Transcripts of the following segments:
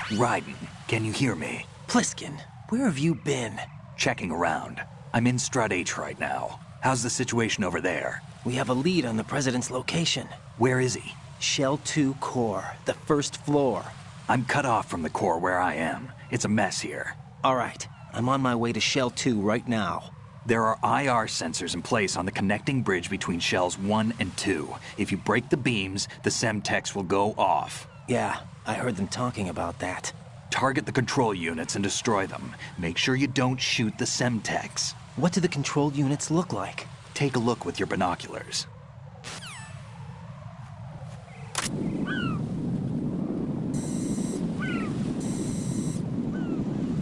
Raiden, can you hear me? Pliskin, where have you been? Checking around. I'm in Strut H right now. How's the situation over there? We have a lead on the President's location. Where is he? Shell 2 core, the first floor. I'm cut off from the core where I am. It's a mess here. All right, I'm on my way to Shell 2 right now. There are IR sensors in place on the connecting bridge between Shells 1 and 2. If you break the beams, the Semtex will go off. Yeah, I heard them talking about that. Target the control units and destroy them. Make sure you don't shoot the Semtex. What do the control units look like? Take a look with your binoculars.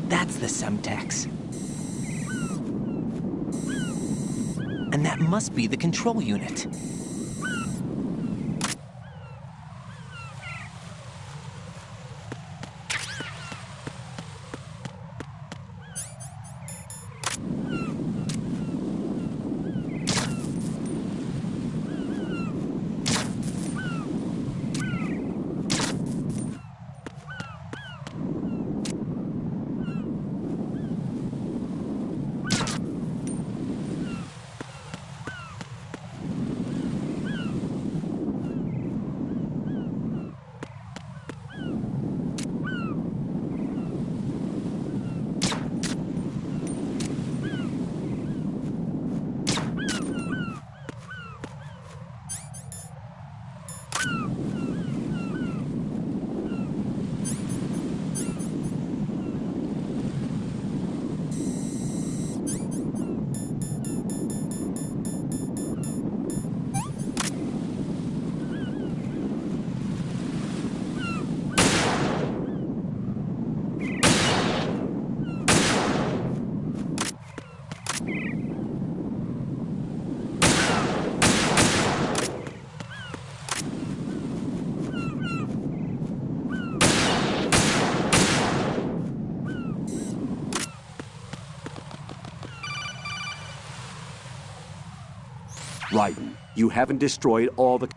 That's the Semtex. And that must be the control unit. Raiden, you haven't destroyed all the...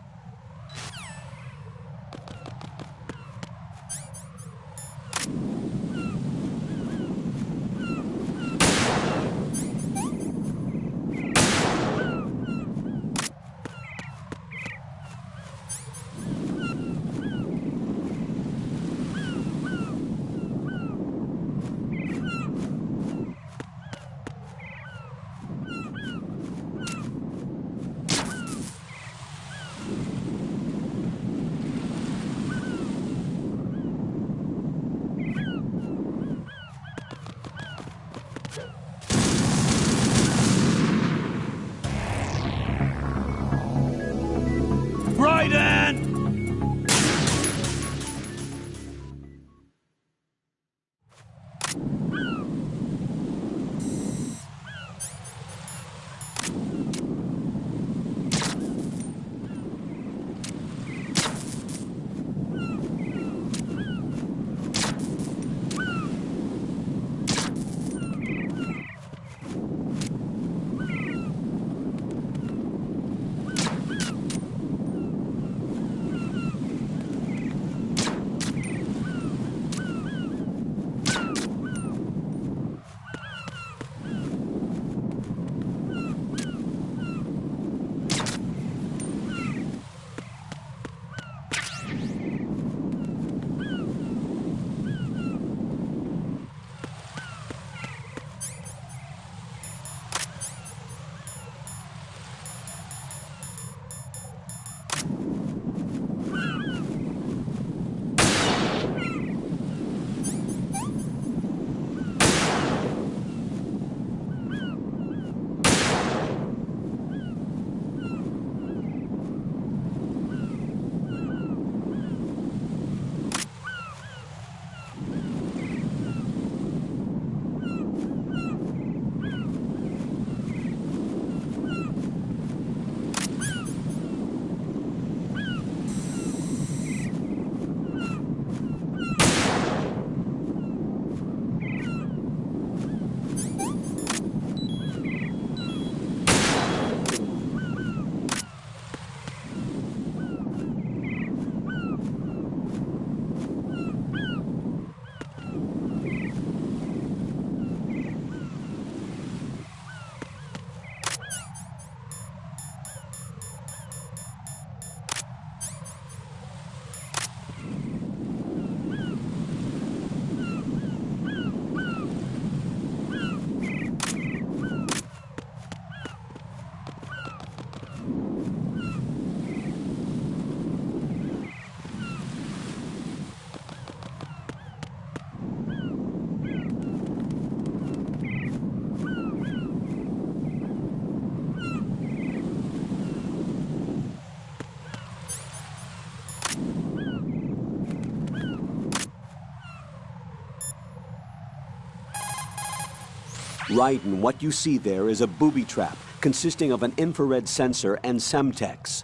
Raiden, what you see there is a booby trap consisting of an infrared sensor and Semtex.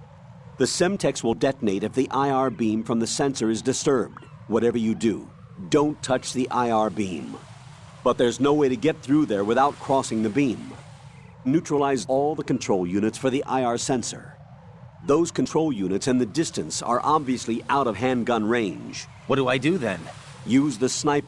The Semtex will detonate if the IR beam from the sensor is disturbed. Whatever you do, don't touch the IR beam. But there's no way to get through there without crossing the beam. Neutralize all the control units for the IR sensor. Those control units and the distance are obviously out of handgun range. What do I do then? Use the sniper.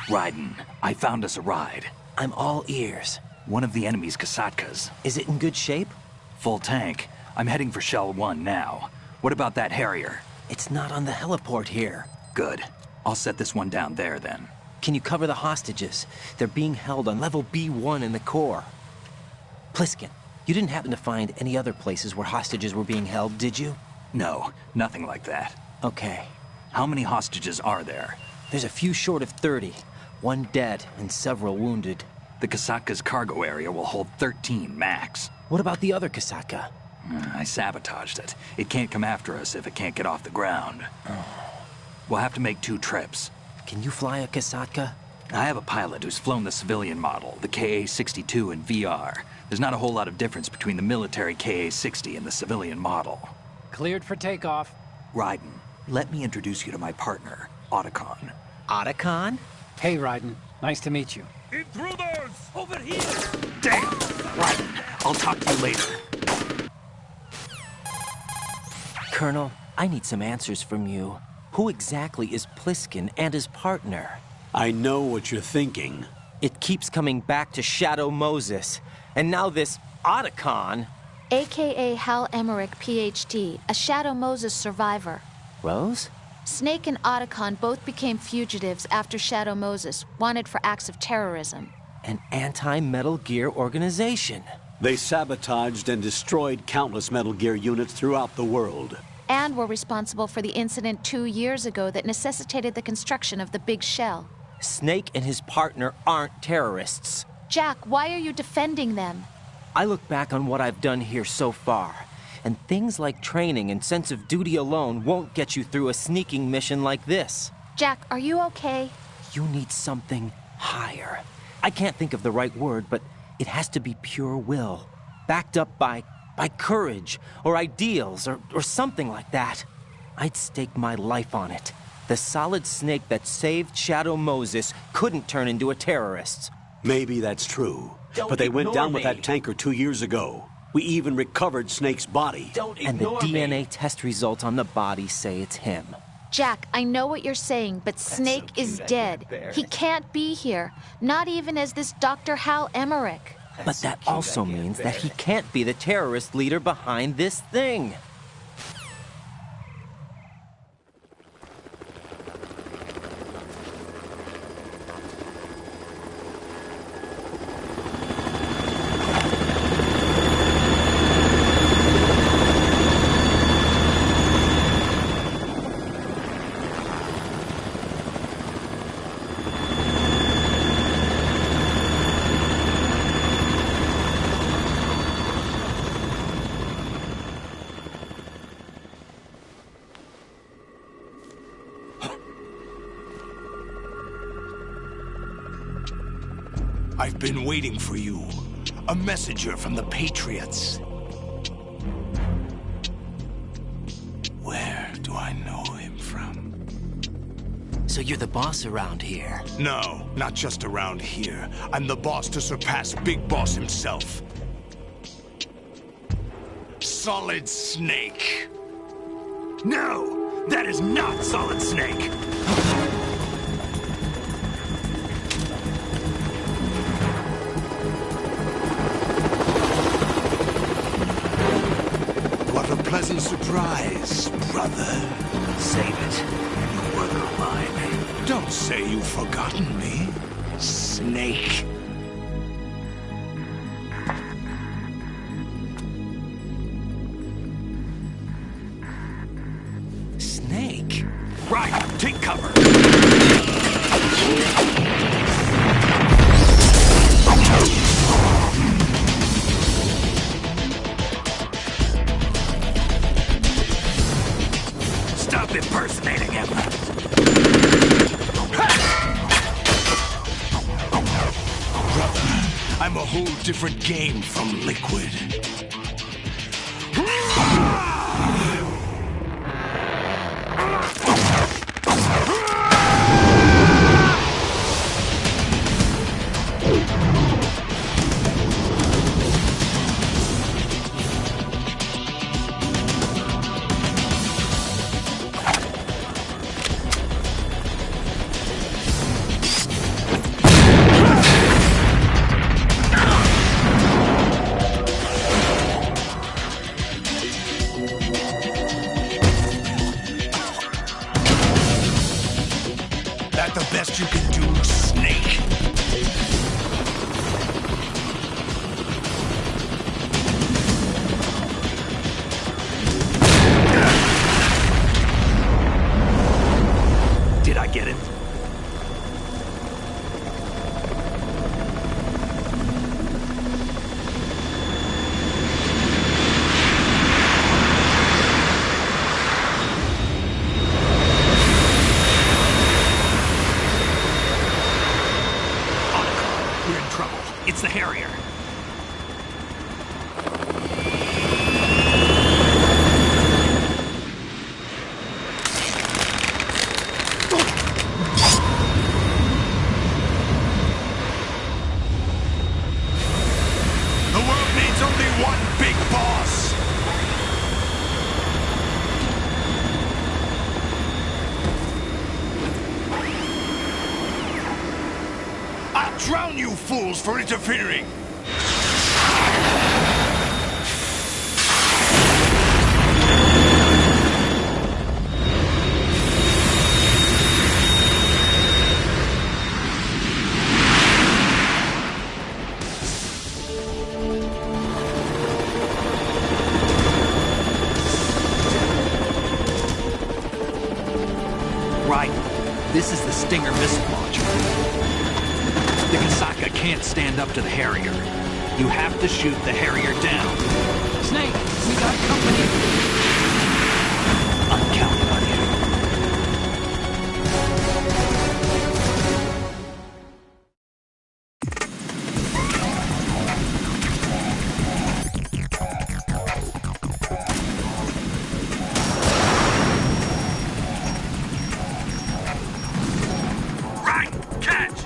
Raiden, I found us a ride. I'm all ears. One of the enemy's Kasatkas. Is it in good shape? Full tank. I'm heading for Shell 1 now. What about that Harrier? It's not on the heliport here. Good. I'll set this one down there then. Can you cover the hostages? They're being held on level B1 in the core. Pliskin, you didn't happen to find any other places where hostages were being held, did you? No, nothing like that. Okay. How many hostages are there? There's a few short of 30. One dead and several wounded. The Kasatka's cargo area will hold 13 max. What about the other Kasaka? I sabotaged it. It can't come after us if it can't get off the ground. We'll have to make 2 trips. Can you fly a Kasatka? I have a pilot who's flown the civilian model, the KA-62 in VR. There's not a whole lot of difference between the military KA-60 and the civilian model. Cleared for takeoff. Raiden, let me introduce you to my partner, Otacon. Otacon? Hey, Raiden. Nice to meet you. Intruders! Over here! Damn! Raiden, I'll talk to you later. Colonel, I need some answers from you. Who exactly is Pliskin and his partner? I know what you're thinking. It keeps coming back to Shadow Moses. And now this Otacon. AKA Hal Emmerich, PhD, a Shadow Moses survivor. Rose? Snake and Otacon both became fugitives after Shadow Moses, wanted for acts of terrorism. An anti-Metal Gear organization. They sabotaged and destroyed countless Metal Gear units throughout the world. And were responsible for the incident 2 years ago that necessitated the construction of the Big Shell. Snake and his partner aren't terrorists. Jack, why are you defending them? I look back on what I've done here so far, and things like training and sense of duty alone won't get you through a sneaking mission like this. Jack, are you okay? You need something higher. I can't think of the right word, but it has to be pure will, backed up by courage or ideals or something like that. I'd stake my life on it. The solid Snake that saved Shadow Moses couldn't turn into a terrorist. Maybe that's true. Don't But they went ignore down with me. that tanker 2 years ago. We even recovered Snake's body. Don't and the DNA test results on the body say it's him. Jack, I know what you're saying, but Snake is dead. He can't be here, not even as this Dr. Hal Emmerich. But that also means that he can't be the terrorist leader behind this thing. I've been waiting for you. A messenger from the Patriots. Where do I know him from? So you're the boss around here? No, not just around here. I'm the boss to surpass Big Boss himself. Solid Snake. No! That is not Solid Snake! What a pleasant surprise, brother. Save it. You brother of mine. Don't say you've forgotten me, Snake. Snake? Right, take cover! Stop impersonating him! Brother, I'm a whole different game from Liquid. That the best you can do, Snake? Did I get it? We're in trouble. It's the Harrier. The world needs only one big boss. I'll drown you fools for interfering. Right. This is the Stinger missile launcher. The Kasaka can't stand up to the Harrier. You have to shoot the Harrier down. Snake, we got company. I'm counting on you. Right, catch!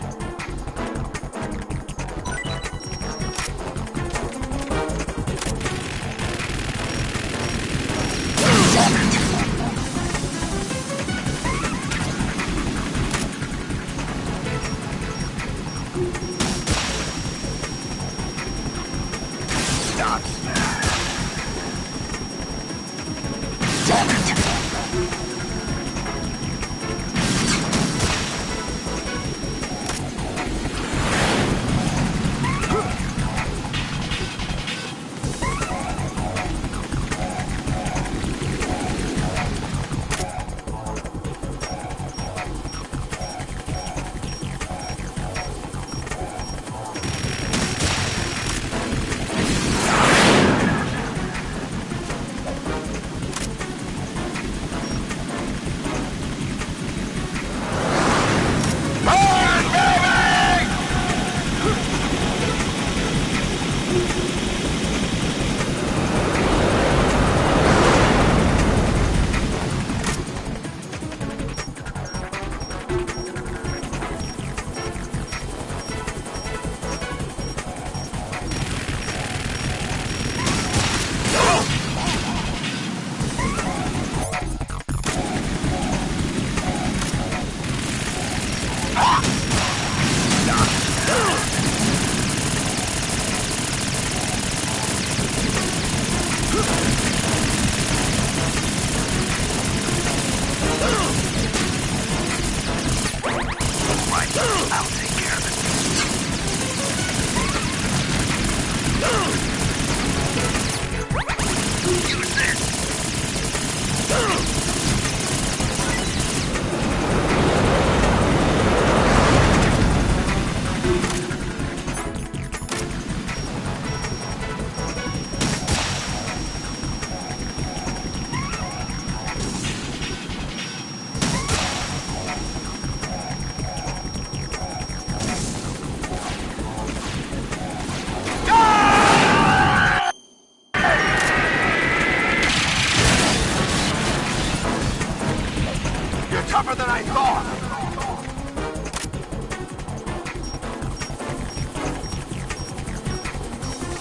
tougher than I thought!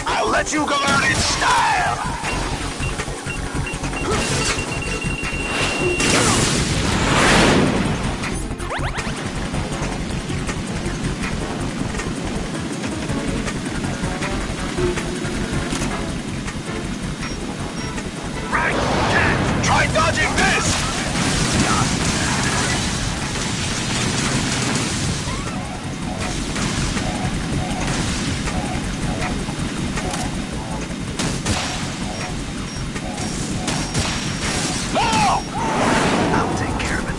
I'll let you go out in style! Try dodging this! No! I'll take care of it.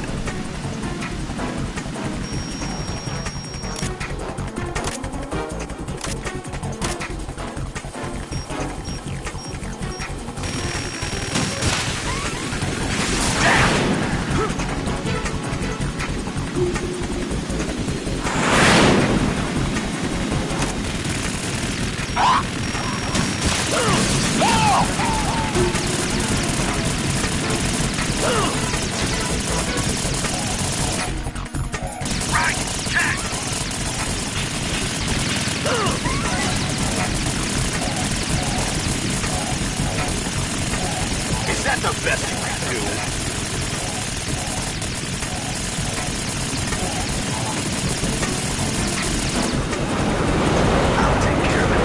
Is that the best you can do? I'll take care of it.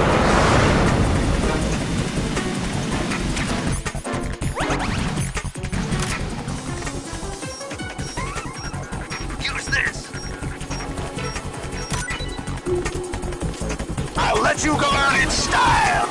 Use this. I'll let you go out in style.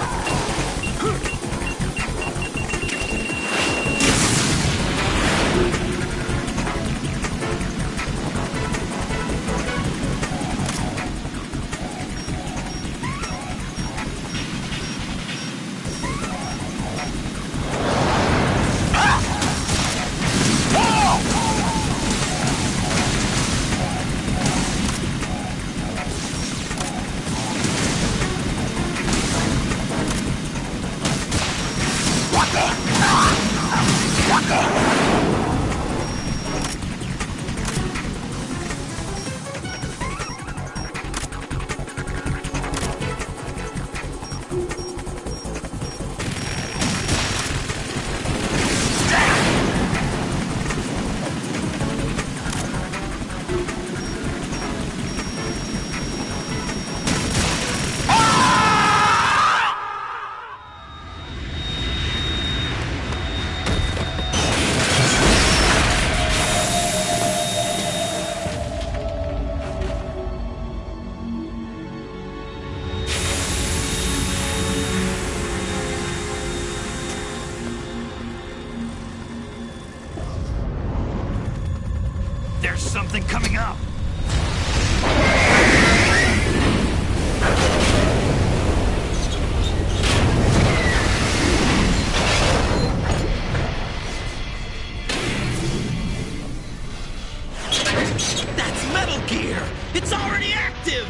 There's something coming up! That's Metal Gear! It's already active!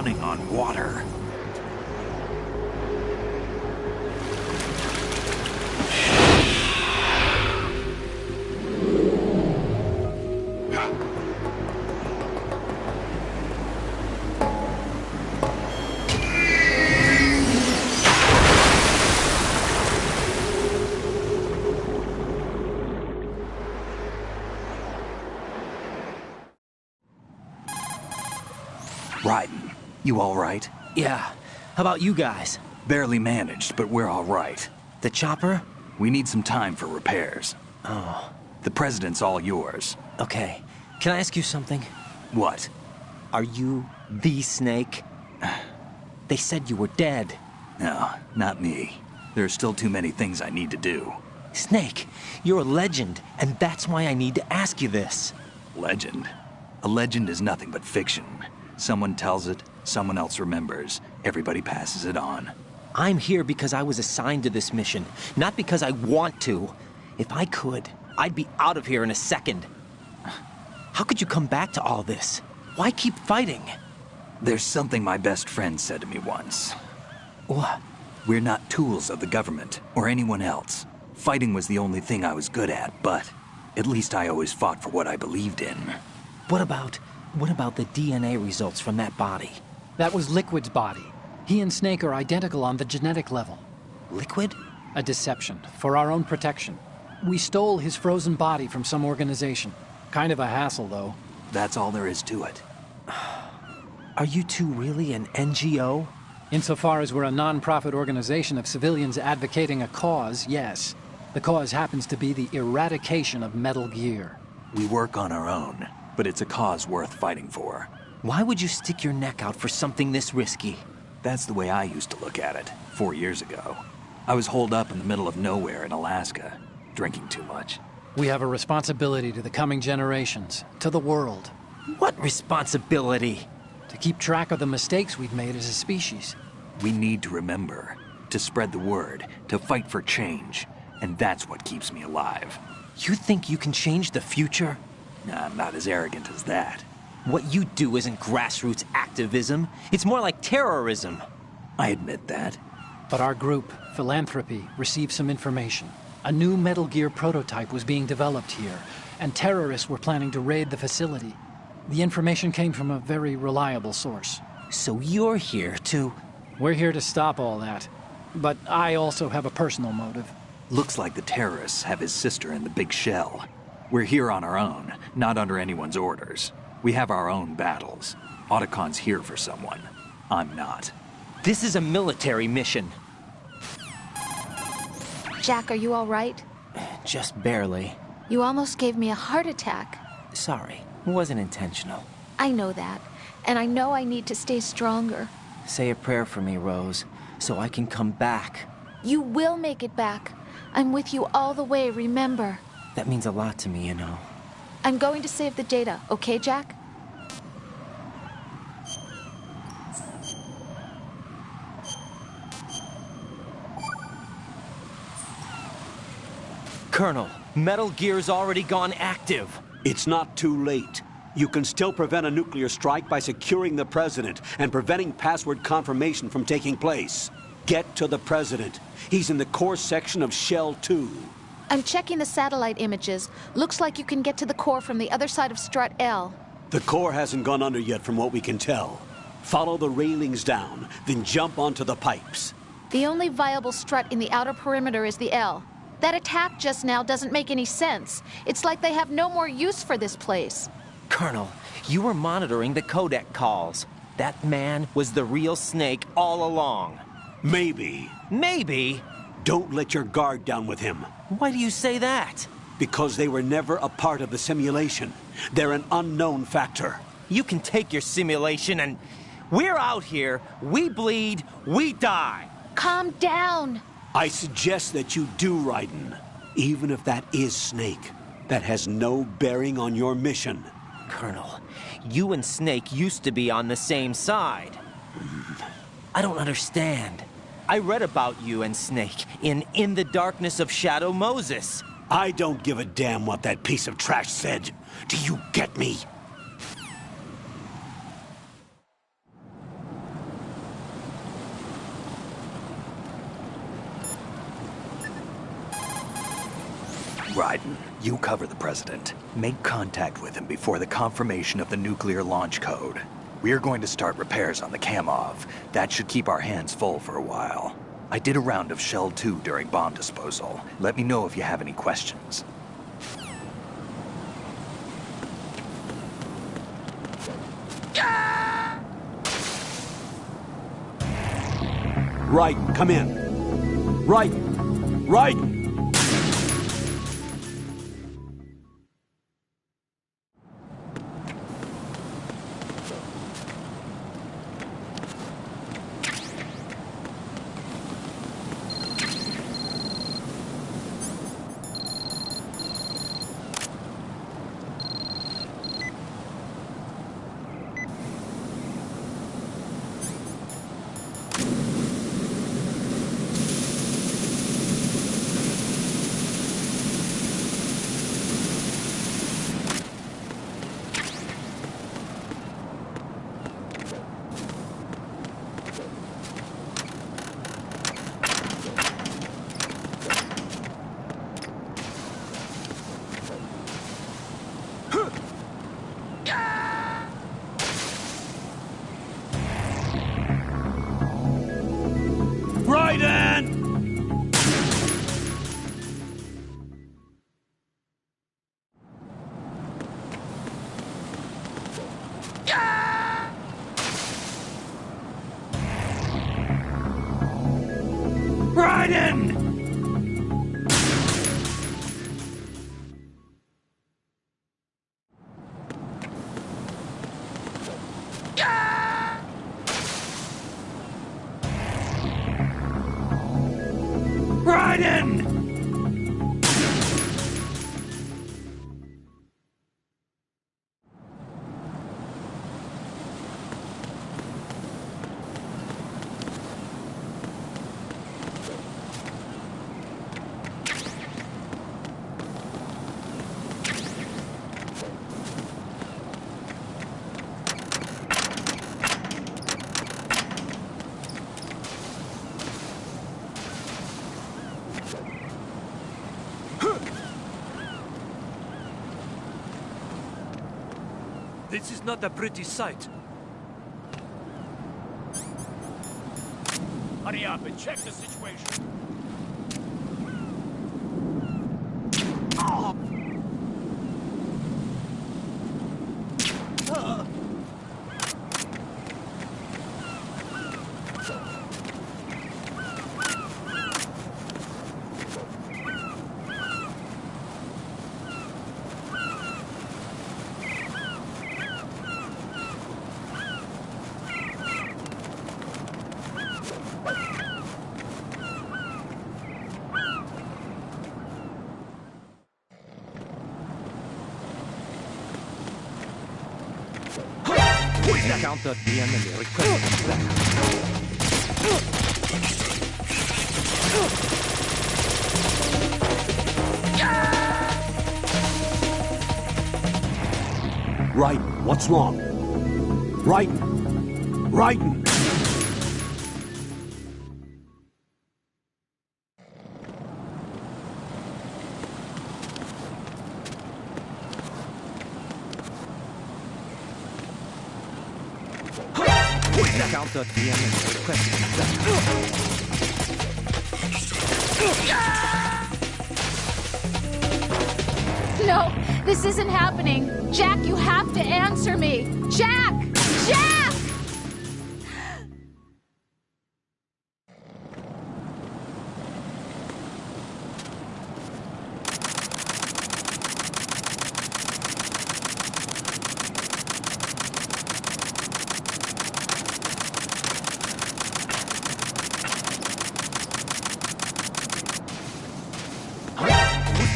running on water. Raiden, you all right? Yeah. How about you guys? Barely managed, but we're all right. The chopper? We need some time for repairs. Oh, The president's all yours. okay. Can I ask you something? What? Are you the Snake? They said you were dead. No, not me. There are still too many things I need to do. Snake, you're a legend, and that's why I need to ask you this. Legend? A legend is nothing but fiction. Someone tells it, someone else remembers. Everybody passes it on. I'm here because I was assigned to this mission, not because I want to. If I could, I'd be out of here in a second. How could you come back to all this? Why keep fighting? There's something my best friend said to me once. What? We're not tools of the government or anyone else. Fighting was the only thing I was good at, but at least I always fought for what I believed in. What about the DNA results from that body? That was Liquid's body. He and Snake are identical on the genetic level. Liquid? A deception, for our own protection. We stole his frozen body from some organization. Kind of a hassle, though. That's all there is to it. Are you two really an NGO? Insofar as we're a non-profit organization of civilians advocating a cause, yes. The cause happens to be the eradication of Metal Gear. We work on our own, but it's a cause worth fighting for. Why would you stick your neck out for something this risky? That's the way I used to look at it, 4 years ago. I was holed up in the middle of nowhere in Alaska, drinking too much. We have a responsibility to the coming generations, to the world, What responsibility? to keep track of the mistakes we've made as a species. We need to remember, to spread the word, to fight for change, and that's what keeps me alive. You think you can change the future? Nah, I'm not as arrogant as that. What you do isn't grassroots activism. It's more like terrorism. I admit that. But our group, Philanthropy, received some information. A new Metal Gear prototype was being developed here, and terrorists were planning to raid the facility. The information came from a very reliable source. So you're here to... We're here to stop all that. But I also have a personal motive. Looks like the terrorists have his sister in the big shell. We're here on our own, not under anyone's orders. We have our own battles. Otacon's here for someone. I'm not. This is a military mission. Jack, are you all right? Just barely. You almost gave me a heart attack. Sorry, it wasn't intentional. I know that. And I know I need to stay stronger. Say a prayer for me, Rose, so I can come back. You will make it back. I'm with you all the way, remember. That means a lot to me, you know. I'm going to save the data, okay, Jack? Colonel, Metal Gear's already gone active. It's not too late. You can still prevent a nuclear strike by securing the president and preventing password confirmation from taking place. Get to the president. He's in the core section of Shell 2. I'm checking the satellite images. Looks like you can get to the core from the other side of Strut L. The core hasn't gone under yet from what we can tell. Follow the railings down, then jump onto the pipes. The only viable strut in the outer perimeter is the L. That attack just now doesn't make any sense. It's like they have no more use for this place. Colonel, you were monitoring the codec calls. That man was the real Snake all along. Maybe. Maybe? Don't let your guard down with him. Why do you say that? Because they were never a part of the simulation. They're an unknown factor. You can take your simulation and... We're out here, we bleed, we die. Calm down. I suggest that you do, Raiden. Even if that is Snake. That has no bearing on your mission. Colonel, you and Snake used to be on the same side. I don't understand. I read about you and Snake in the Darkness of Shadow Moses. I don't give a damn what that piece of trash said. Do you get me? Raiden, you cover the President. Make contact with him before the confirmation of the nuclear launch code. We're going to start repairs on the Kamov. That should keep our hands full for a while. I did a round of Shell 2 during bomb disposal. Let me know if you have any questions. Raiden, come in. Raiden! Raiden! Raiden! Raiden! This is not a pretty sight. Hurry up and check the situation. Counter the enemy request backup. Raiden, what's wrong? Raiden! Raiden! Counter the enemy request backup. No, this isn't happening. Jack, you have to answer me. Jack! Jack!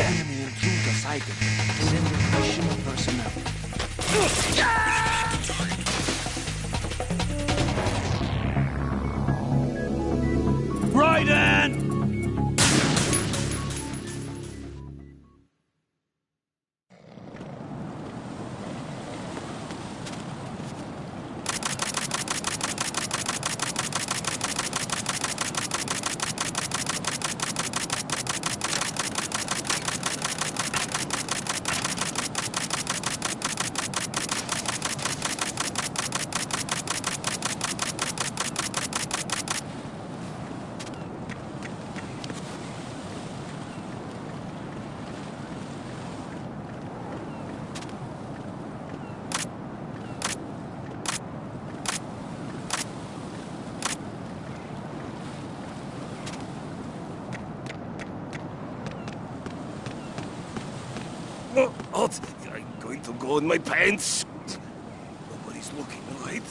Enemy intruder sighted. Sending additional personnel. Raiden! Oh, I'm going to go in my pants. Nobody's looking, right?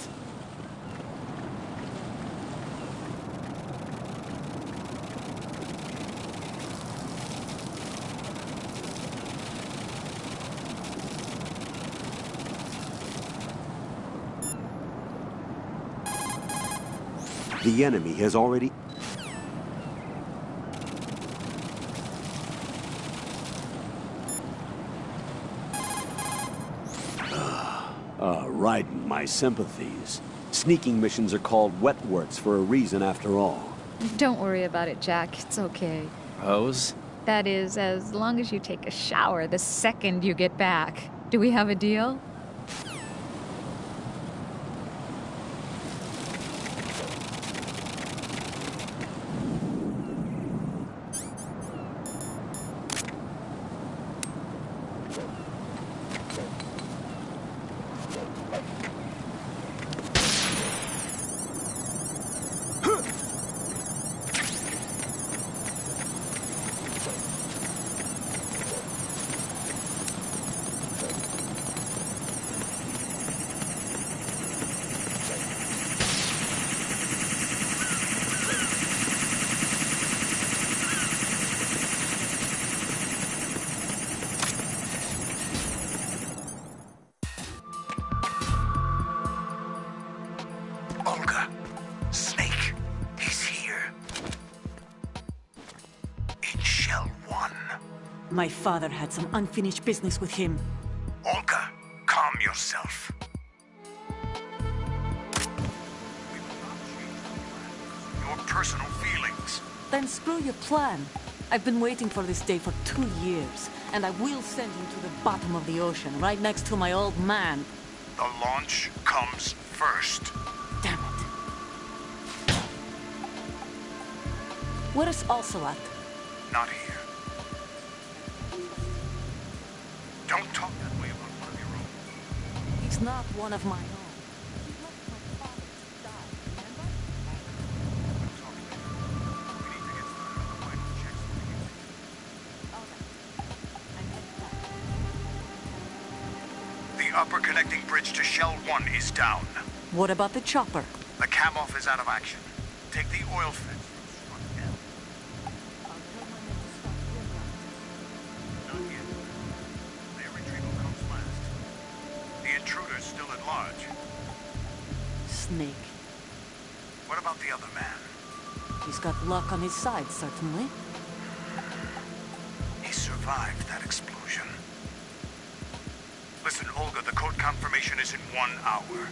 The enemy has already... Right, my sympathies. Sneaking missions are called wet works for a reason after all. Don't worry about it, Jack. It's okay. Rose? That is, as long as you take a shower the second you get back. Do we have a deal? Olga, Snake, he's here. In Shell 1. My father had some unfinished business with him. Olga, calm yourself. Your personal feelings. Then screw your plan. I've been waiting for this day for 2 years, and I will send him to the bottom of the ocean, right next to my old man. The launch comes first. Damn it. Where is Ocelot? Not here. Don't talk that way about one of your own. He's not one of my own. He left my father to die, remember? We'll talk later. We need to get started on the final checks for the unit. All right. I'm heading back. The upper connecting bridge to Shell 1 is down. What about the chopper? The cam-off is out of action. Take the oil fence from Struck L. I'll tell my men to start your route. Not yet. Their retrieval comes last. The intruder's still at large. Snake. What about the other man? He's got luck on his side, certainly. He survived that explosion. Listen, Olga, the code confirmation is in 1 hour.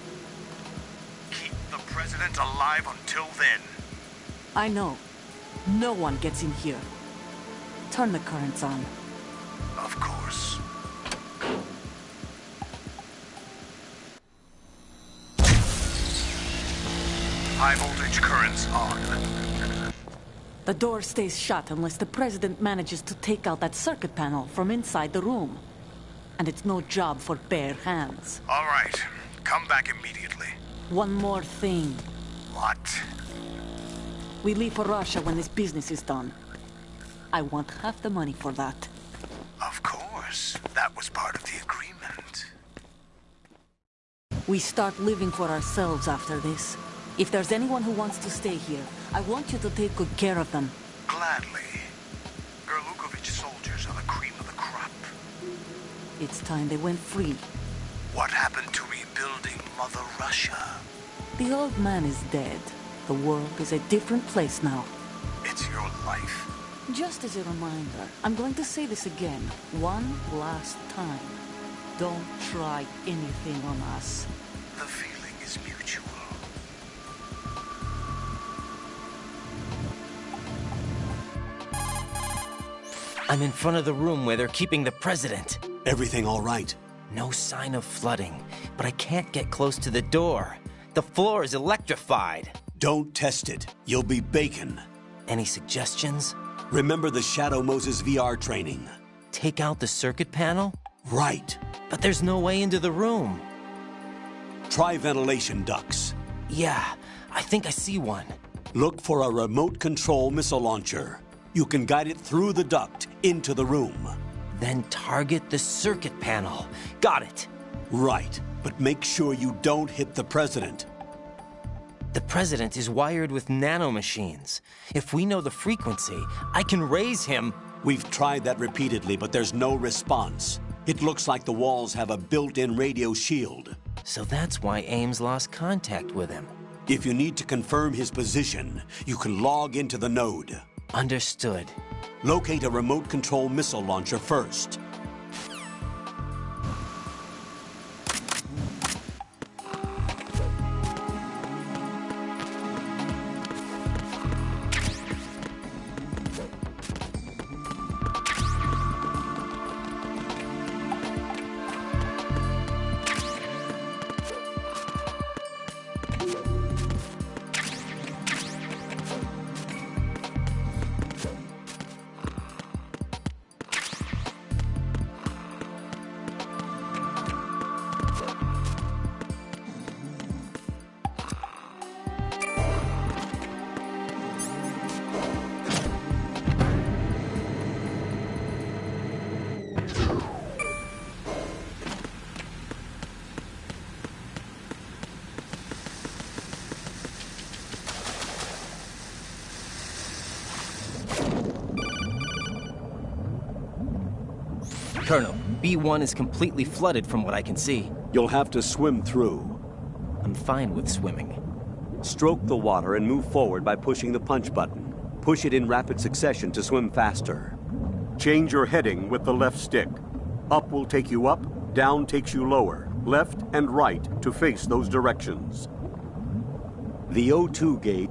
Keep the president alive until then. I know. No one gets in here. Turn the currents on. Of course. High voltage currents on. The door stays shut unless the president manages to take out that circuit panel from inside the room. And it's no job for bare hands. All right. Come back immediately. One more thing. What? We leave for Russia when this business is done. I want half the money for that. Of course. That was part of the agreement. We start living for ourselves after this. If there's anyone who wants to stay here, I want you to take good care of them. Gladly. Gerlukovich soldiers are the cream of the crop. It's time they went free. What happened to rebuilding Mother Russia? The old man is dead. The world is a different place now. It's your life. Just as a reminder, I'm going to say this again, one last time. Don't try anything on us. The feeling is mutual. I'm in front of the room where they're keeping the president. Everything all right? No sign of flooding, but I can't get close to the door. The floor is electrified. Don't test it. You'll be bacon. Any suggestions? Remember the Shadow Moses VR training? Take out the circuit panel? Right. But there's no way into the room. Try ventilation ducts. Yeah, I think I see one. Look for a remote control missile launcher. You can guide it through the duct into the room. Then target the circuit panel. Got it. Right, but make sure you don't hit the president. The president is wired with nanomachines. If we know the frequency, I can raise him. We've tried that repeatedly, but there's no response. It looks like the walls have a built-in radio shield. So that's why Ames lost contact with him. If you need to confirm his position, you can log into the node. Understood. Locate a remote control missile launcher first. Colonel, B1 is completely flooded from what I can see. You'll have to swim through. I'm fine with swimming. Stroke the water and move forward by pushing the punch button. Push it in rapid succession to swim faster. Change your heading with the left stick. Up will take you up, down takes you lower, left and right to face those directions. The O2 gate.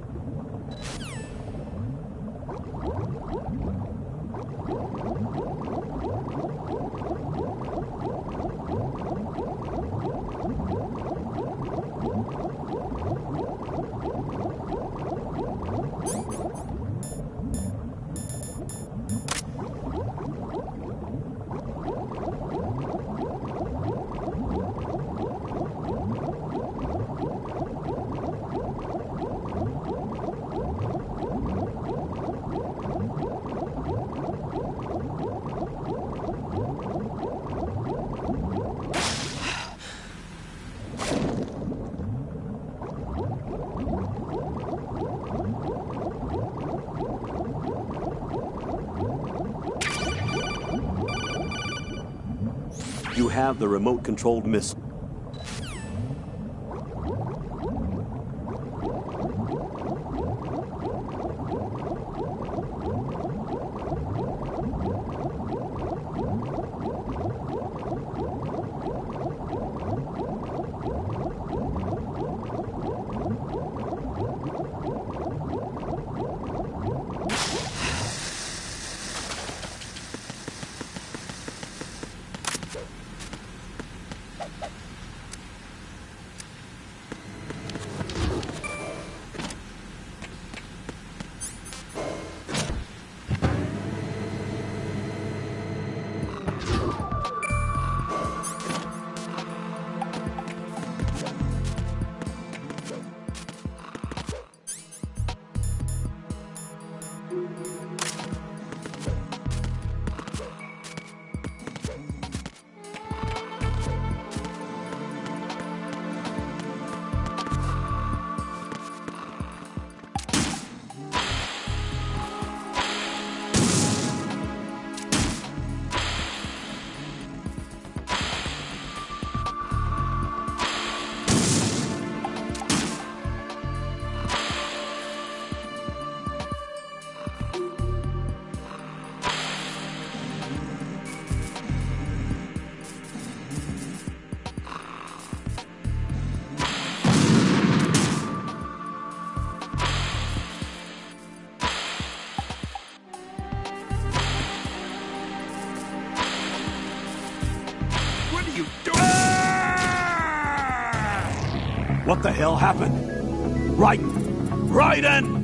You have the remote-controlled missile. What the hell happened? Raiden!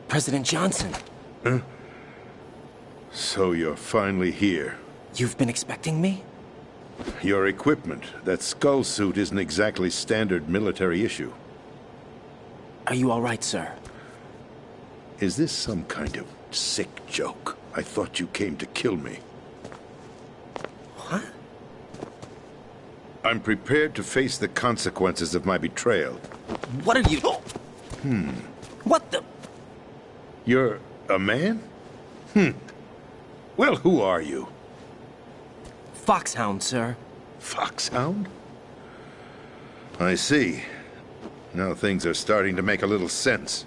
President Johnson. Huh? So you're finally here. You've been expecting me? Your equipment, that skull suit, isn't exactly standard military issue. Are you all right, sir? Is this some kind of sick joke? I thought you came to kill me. What? I'm prepared to face the consequences of my betrayal. What are you... What the... You're a man? Well, who are you? Foxhound, sir. Foxhound? I see. Now things are starting to make a little sense.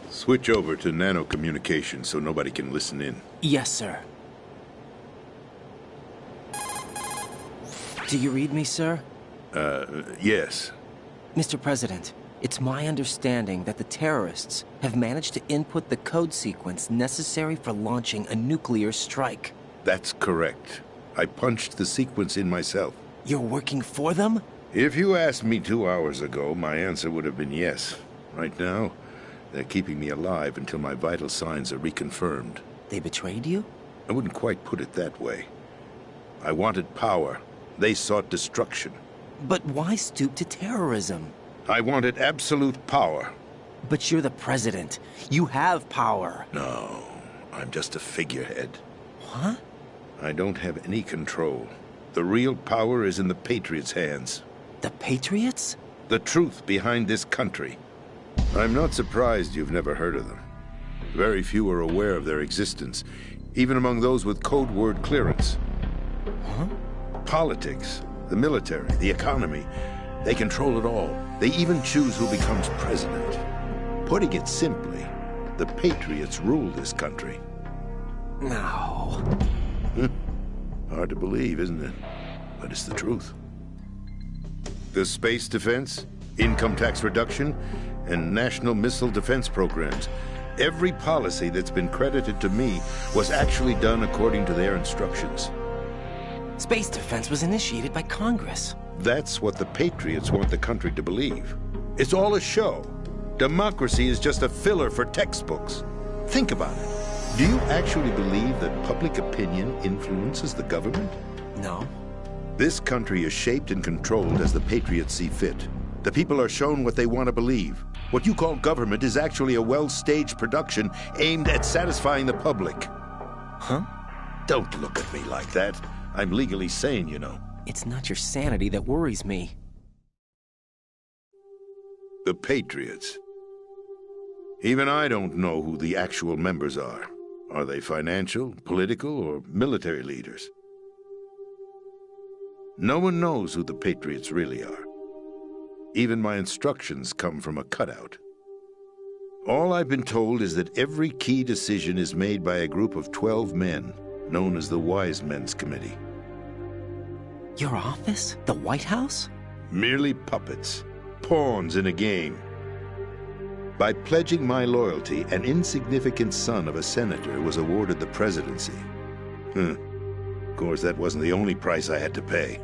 Switch over to nano-communication so nobody can listen in. Yes, sir. Do you read me, sir? Yes. Mr. President, it's my understanding that the terrorists have managed to input the code sequence necessary for launching a nuclear strike. That's correct. I punched the sequence in myself. You're working for them? If you asked me 2 hours ago, my answer would have been yes. Right now, they're keeping me alive until my vital signs are reconfirmed. They betrayed you? I wouldn't quite put it that way. I wanted power. They sought destruction. But why stoop to terrorism? I wanted absolute power. But you're the president. You have power. No, I'm just a figurehead. What? I don't have any control. The real power is in the Patriots' hands. The Patriots? The truth behind this country. I'm not surprised you've never heard of them. Very few are aware of their existence, even among those with code word clearance. Huh? Politics, the military, the economy, they control it all. They even choose who becomes president. Putting it simply, the Patriots rule this country. No. Hard to believe, isn't it? But it's the truth. The space defense, income tax reduction, and national missile defense programs. Every policy that's been credited to me was actually done according to their instructions. Space defense was initiated by Congress. That's what the Patriots want the country to believe. It's all a show. Democracy is just a filler for textbooks. Think about it. Do you actually believe that public opinion influences the government? No. This country is shaped and controlled as the Patriots see fit. The people are shown what they want to believe. What you call government is actually a well-staged production aimed at satisfying the public. Huh? Don't look at me like that. I'm legally sane, you know. It's not your sanity that worries me. The Patriots. Even I don't know who the actual members are. Are they financial, political, or military leaders? No one knows who the Patriots really are. Even my instructions come from a cutout. All I've been told is that every key decision is made by a group of 12 men, known as the Wise Men's Committee. Your office? The White House? Merely puppets, pawns in a game. By pledging my loyalty, an insignificant son of a senator was awarded the presidency. Of course, that wasn't the only price I had to pay.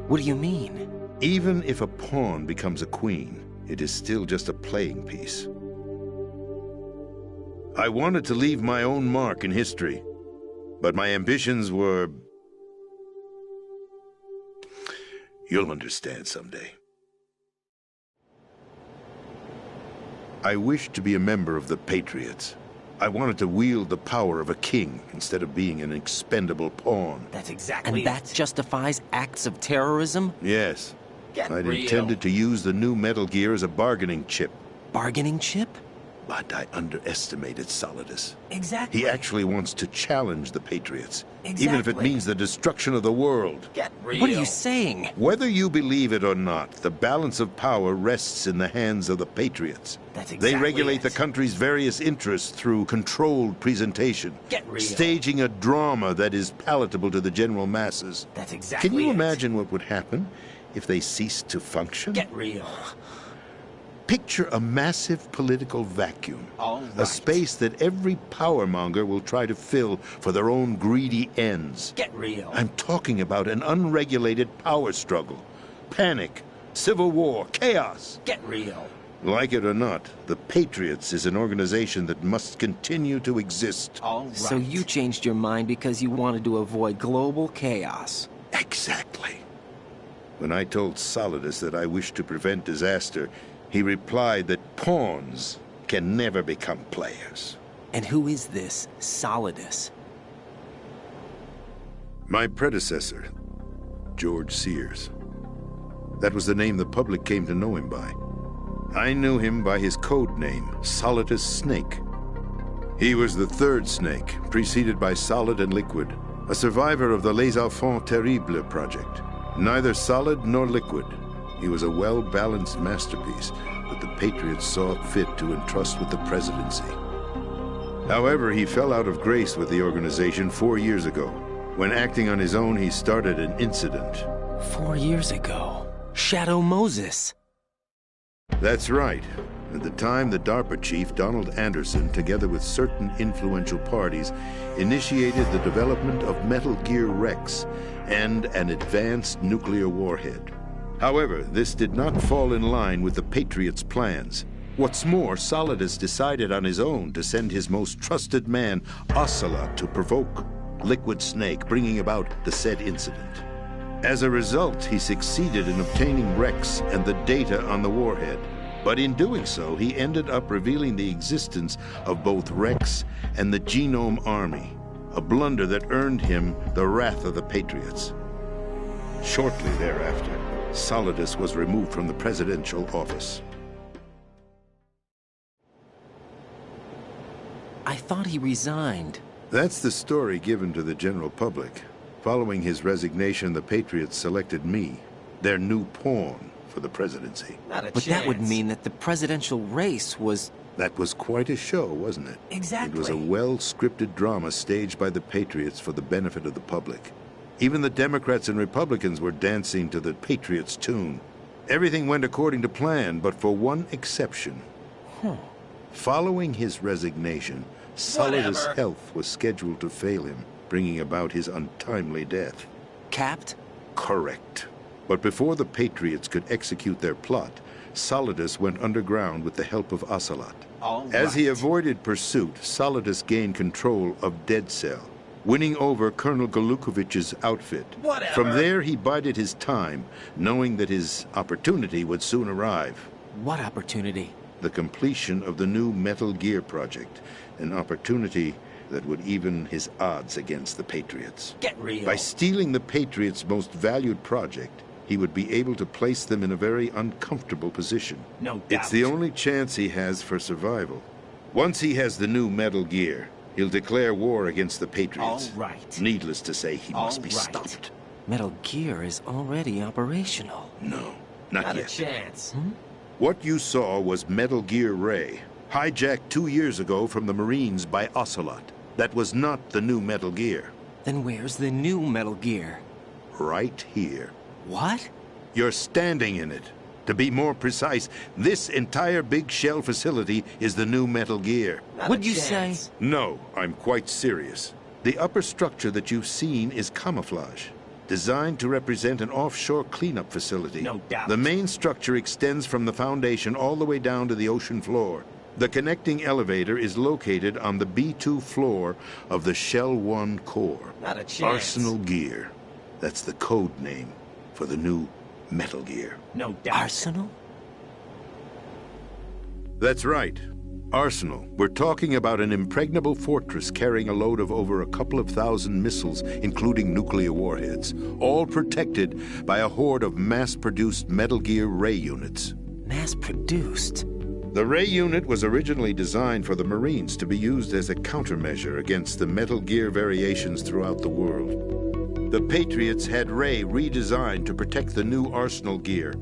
What do you mean? Even if a pawn becomes a queen, it is still just a playing piece. I wanted to leave my own mark in history, but my ambitions were... You'll understand someday. I wished to be a member of the Patriots. I wanted to wield the power of a king instead of being an expendable pawn. That's exactly it. And that justifies acts of terrorism? Yes. I'd real. intended to use the new Metal Gear as a bargaining chip. Bargaining chip? But I underestimated Solidus. Exactly. He actually wants to challenge the Patriots. Exactly. Even if it means the destruction of the world. Get real. What are you saying? Whether you believe it or not, the balance of power rests in the hands of the Patriots. That's exactly They regulate it. the country's various interests through controlled presentation. Get real. Staging a drama that is palatable to the general masses. That's exactly Can you it. imagine what would happen if they ceased to function? Get real. Picture a massive political vacuum. All A space that every powermonger will try to fill for their own greedy ends. Get real. I'm talking about an unregulated power struggle. Panic, civil war, chaos. Get real. Like it or not, the Patriots is an organization that must continue to exist. All right. So you changed your mind because you wanted to avoid global chaos. Exactly. When I told Solidus that I wished to prevent disaster, he replied that pawns can never become players. And who is this Solidus? My predecessor, George Sears. That was the name the public came to know him by. I knew him by his code name, Solidus Snake. He was the third snake, preceded by Solid and Liquid, a survivor of the Les Enfants Terribles project. Neither solid nor liquid, he was a well-balanced masterpiece that the Patriots saw fit to entrust with the presidency. However, he fell out of grace with the organization 4 years ago. When acting on his own, he started an incident. 4 years ago. Shadow Moses. That's right. At the time, the DARPA chief, Donald Anderson, together with certain influential parties, initiated the development of Metal Gear Rex and an advanced nuclear warhead. However, this did not fall in line with the Patriots' plans. What's more, Solidus decided on his own to send his most trusted man, Ocelot, to provoke Liquid Snake, bringing about the said incident. As a result, he succeeded in obtaining Rex and the data on the warhead. But in doing so, he ended up revealing the existence of both Rex and the Genome Army, a blunder that earned him the wrath of the Patriots. Shortly thereafter, Solidus was removed from the presidential office. I thought he resigned. That's the story given to the general public. Following his resignation, the Patriots selected me, their new pawn, for the presidency. But that would mean that the presidential race was... That was quite a show, wasn't it? Exactly. It was a well-scripted drama staged by the Patriots for the benefit of the public. Even the Democrats and Republicans were dancing to the Patriots' tune. Everything went according to plan, but for one exception. Following his resignation, Solidus' health was scheduled to fail him, bringing about his untimely death. Capped? Correct. But before the Patriots could execute their plot, Solidus went underground with the help of Ocelot. As he avoided pursuit, Solidus gained control of Dead Cell, winning over Colonel Golukovich's outfit. From there, he bided his time, knowing that his opportunity would soon arrive. What opportunity? The completion of the new Metal Gear project, an opportunity that would even his odds against the Patriots. Get real. By stealing the Patriots' most valued project, he would be able to place them in a very uncomfortable position. No doubt. It's the only chance he has for survival. Once he has the new Metal Gear, he'll declare war against the Patriots. All right. Needless to say, he must be stopped. Metal Gear is already operational. No, not yet. a chance. What you saw was Metal Gear Ray, hijacked 2 years ago from the Marines by Ocelot. That was not the new Metal Gear. Then where's the new Metal Gear? Right here. What? You're standing in it. To be more precise, this entire big shell facility is the new Metal Gear. What'd you say? No, I'm quite serious. The upper structure that you've seen is camouflage, designed to represent an offshore cleanup facility. No doubt. The main structure extends from the foundation all the way down to the ocean floor. The connecting elevator is located on the B2 floor of the Shell 1 core. Not a chance. Arsenal Gear. That's the code name for the new Metal Gear. No doubt. Arsenal? That's right. Arsenal. We're talking about an impregnable fortress carrying a load of over a couple of thousand missiles, including nuclear warheads, all protected by a horde of mass-produced Metal Gear Ray units. Mass-produced? The Ray unit was originally designed for the Marines to be used as a countermeasure against the Metal Gear variations throughout the world. The Patriots had Ray redesigned to protect the new Arsenal Gear.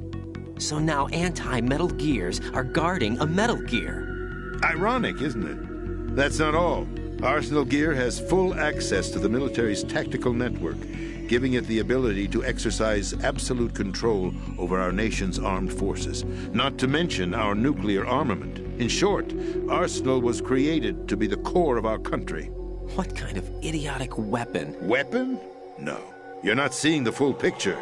So now anti-Metal Gears are guarding a Metal Gear. Ironic, isn't it? That's not all. Arsenal Gear has full access to the military's tactical network, giving it the ability to exercise absolute control over our nation's armed forces, not to mention our nuclear armament. In short, Arsenal was created to be the core of our country. What kind of idiotic weapon? Weapon? No. You're not seeing the full picture.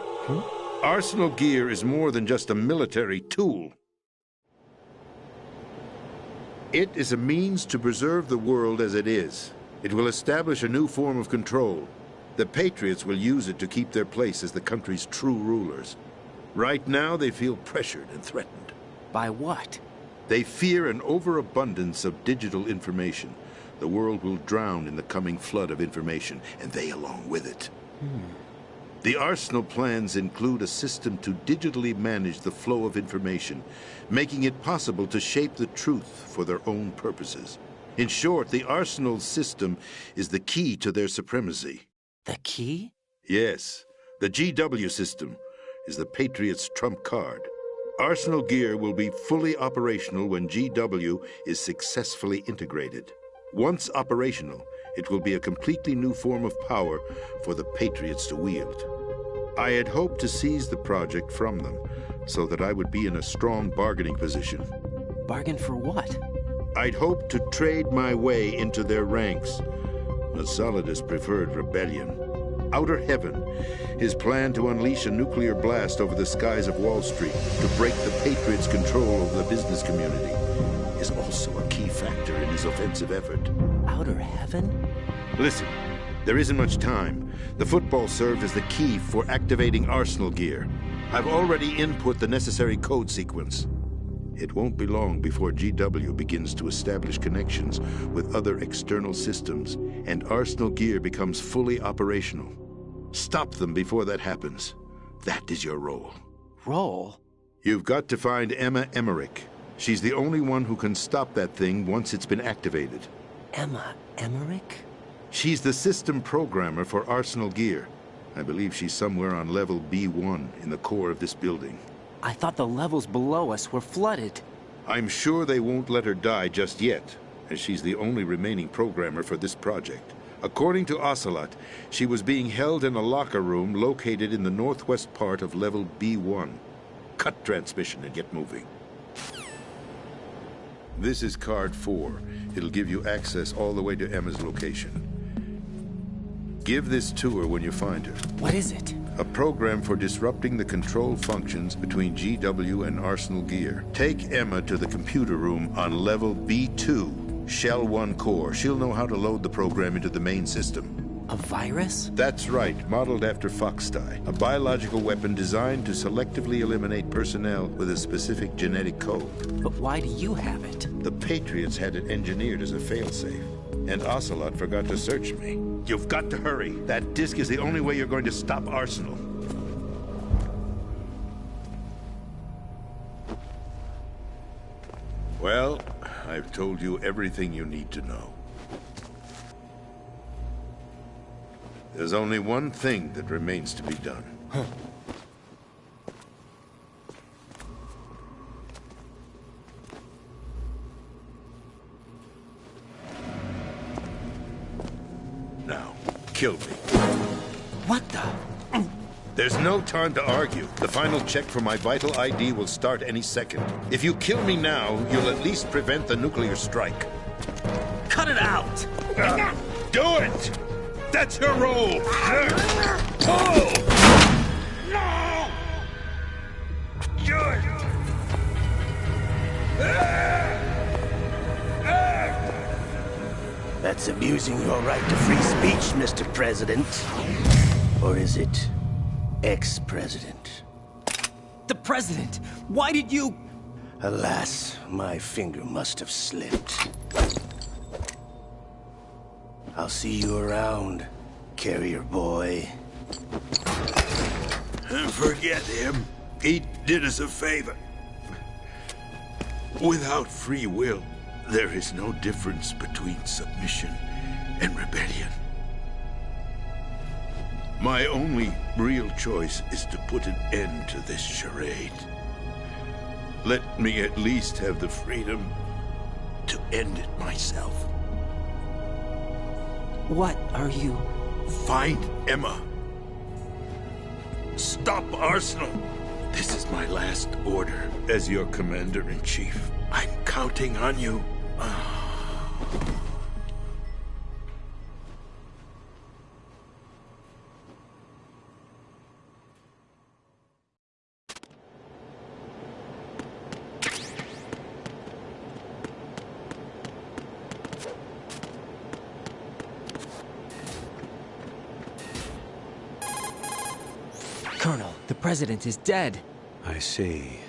Arsenal gear is more than just a military tool. It is a means to preserve the world as it is. It will establish a new form of control. The Patriots will use it to keep their place as the country's true rulers. Right now, they feel pressured and threatened. By what? They fear an overabundance of digital information. The world will drown in the coming flood of information, and they along with it. The Arsenal plans include a system to digitally manage the flow of information, making it possible to shape the truth for their own purposes. In short, the Arsenal system is the key to their supremacy. The key? Yes. The GW system is the Patriots' trump card. Arsenal gear will be fully operational when GW is successfully integrated. Once operational, it will be a completely new form of power for the Patriots to wield. I had hoped to seize the project from them, so that I would be in a strong bargaining position. Bargain for what? I'd hoped to trade my way into their ranks. Solidus preferred rebellion. Outer Heaven, his plan to unleash a nuclear blast over the skies of Wall Street to break the Patriots' control over the business community, is also a key factor in his offensive effort. Outer Heaven? Listen, there isn't much time. The football served as the key for activating Arsenal gear. I've already input the necessary code sequence. It won't be long before GW begins to establish connections with other external systems, and Arsenal gear becomes fully operational. Stop them before that happens. That is your role. Role? You've got to find Emma Emmerich. She's the only one who can stop that thing once it's been activated. Emma Emmerich? She's the system programmer for Arsenal gear. I believe she's somewhere on level B1 in the core of this building. I thought the levels below us were flooded. I'm sure they won't let her die just yet, as she's the only remaining programmer for this project. According to Ocelot, she was being held in a locker room located in the northwest part of level B1. Cut transmission and get moving. This is card 4. It'll give you access all the way to Emma's location. Give this to her when you find her. What is it? A program for disrupting the control functions between GW and Arsenal gear. Take Emma to the computer room on level B2, Shell 1 core. She'll know how to load the program into the main system. A virus? That's right, modeled after Foxdie, a biological weapon designed to selectively eliminate personnel with a specific genetic code. But why do you have it? The Patriots had it engineered as a failsafe, and Ocelot forgot to search me. You've got to hurry. That disk is the only way you're going to stop Arsenal. Well, I've told you everything you need to know. There's only one thing that remains to be done. Now, kill me. What the? There's no time to argue. The final check for my vital ID will start any second. If you kill me now, you'll at least prevent the nuclear strike. Cut it out! Do it! That's your role! Pull! No! Do it! That's abusing your right to free speech, Mr. President. Or is it ex-president? The president! Why did you... Alas, my finger must have slipped. I'll see you around, carrier boy. Forget him. He did us a favor. Without free will, there is no difference between submission and rebellion. My only real choice is to put an end to this charade. Let me at least have the freedom to end it myself. What are you... Find Emma. Stop Arsenal! This is my last order as your commander-in-chief. I'm counting on you. Colonel, the president is dead. I see.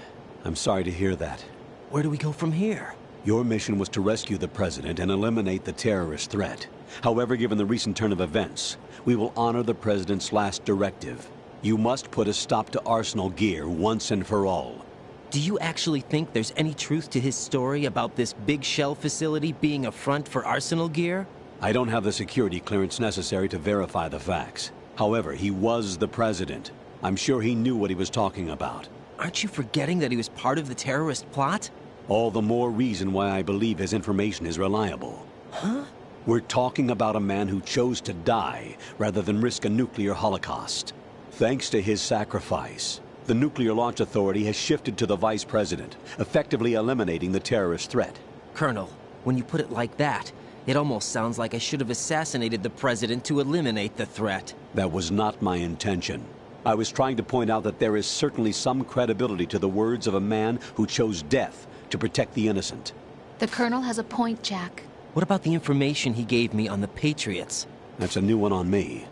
I'm sorry to hear that. Where do we go from here? Your mission was to rescue the president and eliminate the terrorist threat. However, given the recent turn of events, we will honor the president's last directive. You must put a stop to Arsenal Gear once and for all. Do you actually think there's any truth to his story about this big shell facility being a front for Arsenal Gear? I don't have the security clearance necessary to verify the facts. However, he was the president. I'm sure he knew what he was talking about. Aren't you forgetting that he was part of the terrorist plot? All the more reason why I believe his information is reliable. Huh? We're talking about a man who chose to die rather than risk a nuclear holocaust. Thanks to his sacrifice, the Nuclear Launch Authority has shifted to the vice president, effectively eliminating the terrorist threat. Colonel, when you put it like that, it almost sounds like I should have assassinated the president to eliminate the threat. That was not my intention. I was trying to point out that there is certainly some credibility to the words of a man who chose death to protect the innocent. The Colonel has a point, Jack. What about the information he gave me on the Patriots? That's a new one on me.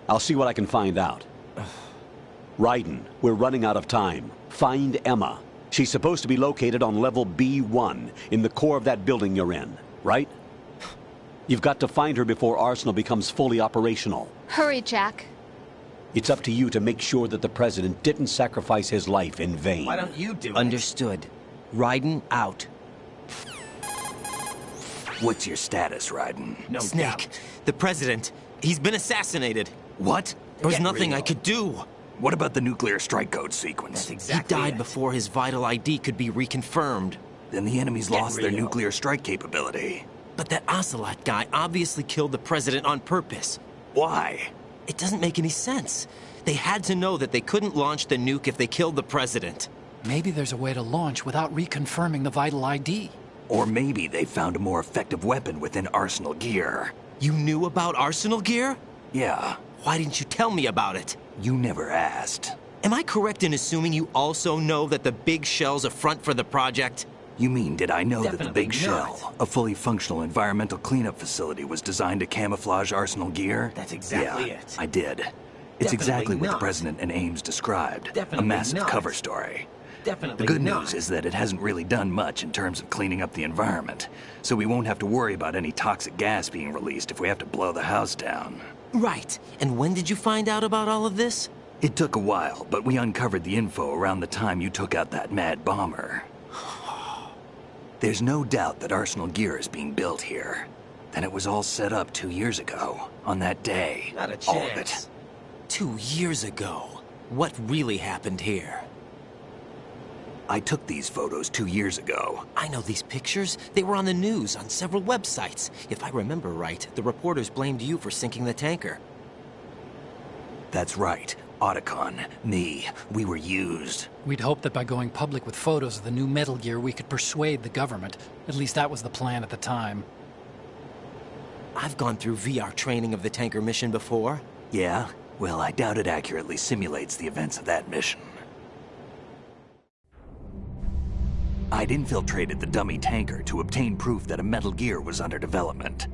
I'll see what I can find out. Raiden, we're running out of time. Find Emma. She's supposed to be located on level B1, in the core of that building you're in, right? You've got to find her before Arsenal becomes fully operational. Hurry, Jack. It's up to you to make sure that the president didn't sacrifice his life in vain. Why don't you do it? Understood. Raiden out. What's your status, Raiden? No Snake, the president, he's been assassinated. What? There was nothing I could do. What about the nuclear strike code sequence? He died before his vital ID could be reconfirmed. Then the enemy's lost their nuclear strike capability. But that Ocelot guy obviously killed the president on purpose. Why? It doesn't make any sense. They had to know that they couldn't launch the nuke if they killed the president. Maybe there's a way to launch without reconfirming the vital ID. Or maybe they found a more effective weapon within Arsenal Gear. You knew about Arsenal Gear? Yeah. Why didn't you tell me about it? You never asked. Am I correct in assuming you also know that the Big Shell's a front for the project? You mean, did I know that the Big not. Shell, a fully functional environmental cleanup facility, was designed to camouflage Arsenal Gear? That's exactly Yeah, it. I did. It's Definitely exactly what the not. President and Ames described. Definitely a massive not. cover story. Definitely The good not. news is that it hasn't really done much in terms of cleaning up the environment, so we won't have to worry about any toxic gas being released if we have to blow the house down. Right. And when did you find out about all of this? It took a while, but we uncovered the info around the time you took out that mad bomber. There's no doubt that Arsenal Gear is being built here. Then it was all set up 2 years ago, on that day. Not a All of it. chance. 2 years ago. What really happened here? I took these photos 2 years ago. I know these pictures. They were on the news on several websites. If I remember right, the reporters blamed you for sinking the tanker. That's right. Otacon, me, we were used. We'd hoped that by going public with photos of the new Metal Gear, we could persuade the government. At least that was the plan at the time. I've gone through VR training of the tanker mission before. Yeah? Well, I doubt it accurately simulates the events of that mission. I'd infiltrated the dummy tanker to obtain proof that a Metal Gear was under development.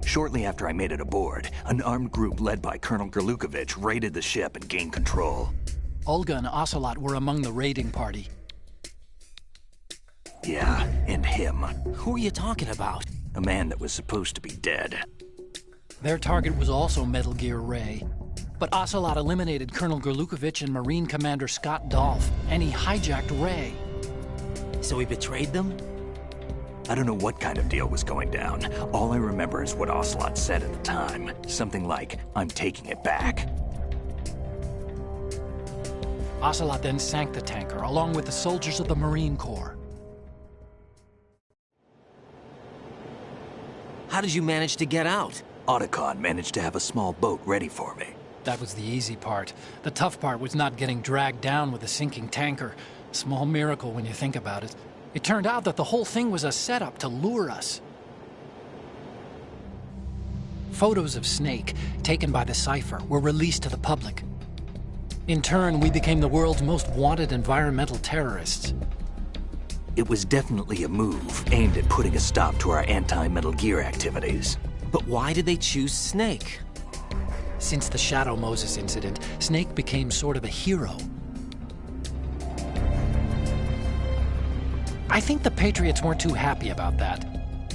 Shortly after I made it aboard, an armed group led by Colonel Gerlukovich raided the ship and gained control. Olga and Ocelot were among the raiding party. Yeah, and him. Who are you talking about? A man that was supposed to be dead. Their target was also Metal Gear Ray. But Ocelot eliminated Colonel Gerlukovich and Marine Commander Scott Dolph, and he hijacked Ray. So he betrayed them? I don't know what kind of deal was going down. All I remember is what Ocelot said at the time. Something like, "I'm taking it back." Ocelot then sank the tanker, along with the soldiers of the Marine Corps. How did you manage to get out? Otacon managed to have a small boat ready for me. That was the easy part. The tough part was not getting dragged down with a sinking tanker. A small miracle when you think about it. It turned out that the whole thing was a setup to lure us. Photos of Snake, taken by the Cypher, were released to the public. In turn, we became the world's most wanted environmental terrorists. It was definitely a move aimed at putting a stop to our anti-Metal Gear activities. But why did they choose Snake? Since the Shadow Moses incident, Snake became sort of a hero. I think the Patriots weren't too happy about that.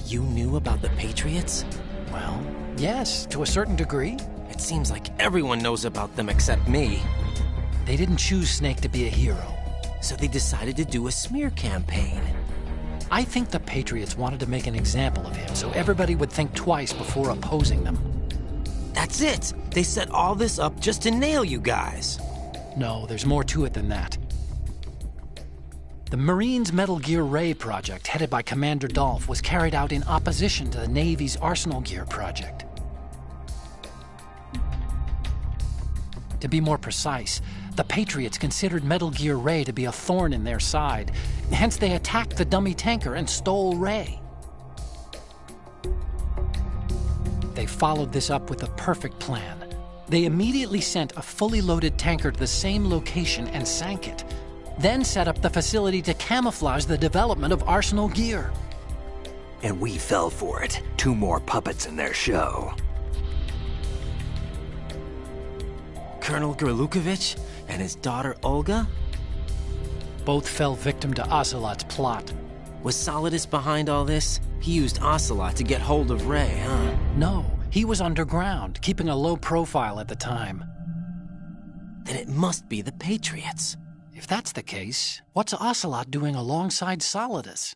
You knew about the Patriots? Well, yes, to a certain degree. It seems like everyone knows about them except me. They didn't choose Snake to be a hero. So they decided to do a smear campaign. I think the Patriots wanted to make an example of him so everybody would think twice before opposing them. That's it! They set all this up just to nail you guys. No, there's more to it than that. The Marines' Metal Gear Ray project, headed by Commander Dolph, was carried out in opposition to the Navy's Arsenal Gear project. To be more precise, the Patriots considered Metal Gear Ray to be a thorn in their side. Hence, they attacked the dummy tanker and stole Ray. They followed this up with a perfect plan. They immediately sent a fully loaded tanker to the same location and sank it. Then set up the facility to camouflage the development of Arsenal Gear. And we fell for it. 2 more puppets in their show. Colonel Gerlukovich and his daughter Olga? Both fell victim to Ocelot's plot. Was Solidus behind all this? He used Ocelot to get hold of Ray, huh? No, he was underground, keeping a low profile at the time. Then it must be the Patriots. If that's the case, what's Ocelot doing alongside Solidus?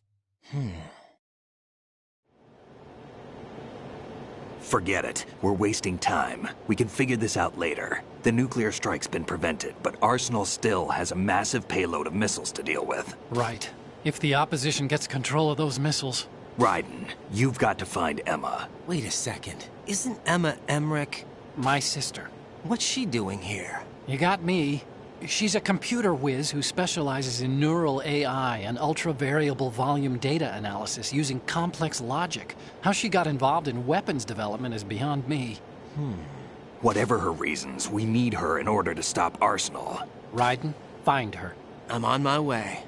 Forget it. We're wasting time. We can figure this out later. The nuclear strike's been prevented, but Arsenal still has a massive payload of missiles to deal with. Right. If the opposition gets control of those missiles... Raiden, you've got to find Emma. Wait a second. Isn't Emma Emmerich... my sister? What's she doing here? You got me. She's a computer whiz who specializes in neural AI and ultra-variable volume data analysis using complex logic. How she got involved in weapons development is beyond me. Whatever her reasons, we need her in order to stop Arsenal. Raiden, find her. I'm on my way.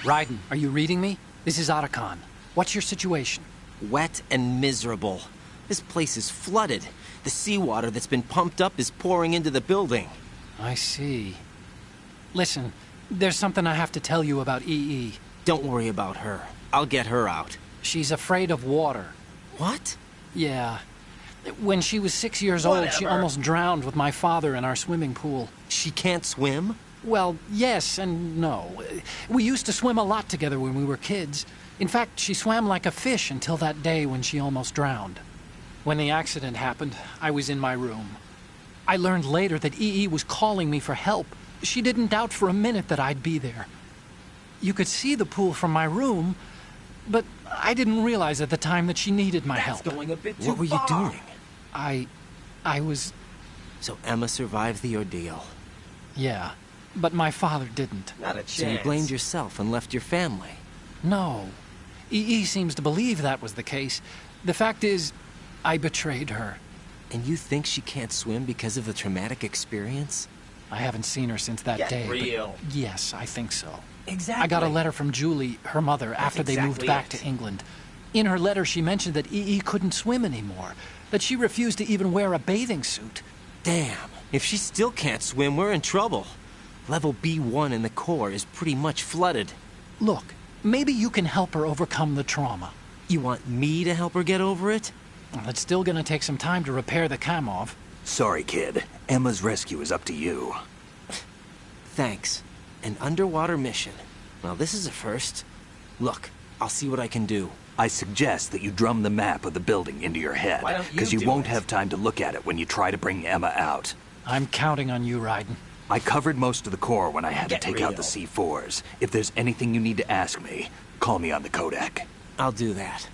Raiden, are you reading me? This is Otacon. What's your situation? Wet and miserable. This place is flooded. The seawater that's been pumped up is pouring into the building. I see. Listen, there's something I have to tell you about EE. Don't worry about her. I'll get her out. She's afraid of water. What? Yeah. When she was 6 years old, she almost drowned with my father in our swimming pool. She can't swim? Well, yes and no. We used to swim a lot together when we were kids. In fact, she swam like a fish until that day when she almost drowned. When the accident happened, I was in my room. I learned later that EE was calling me for help. She didn't doubt for a minute that I'd be there. You could see the pool from my room, but I didn't realize at the time that she needed my help. That's going a bit too far. What were you doing? I I was... So Emma survived the ordeal. Yeah, but my father didn't. Not a chance. So you blamed yourself and left your family? No. EE seems to believe that was the case. The fact is, I betrayed her. And you think she can't swim because of the traumatic experience? I haven't seen her since that day. Get real. But yes, I think so. Exactly. I got a letter from Julie, her mother, after they moved back to England. In her letter, she mentioned that EE couldn't swim anymore, that she refused to even wear a bathing suit. Damn. If she still can't swim, we're in trouble. Level B1 in the core is pretty much flooded. Look, maybe you can help her overcome the trauma. You want me to help her get over it? Well, it's still gonna take some time to repair the Kamov. Sorry, kid. Emma's rescue is up to you. Thanks. An underwater mission. Well, this is a first. Look, I'll see what I can do. I suggest that you drum the map of the building into your head, because you won't have time to look at it when you try to bring Emma out. I'm counting on you, Raiden. I covered most of the core when I had to take out the C4s. If there's anything you need to ask me, call me on the codec. I'll do that.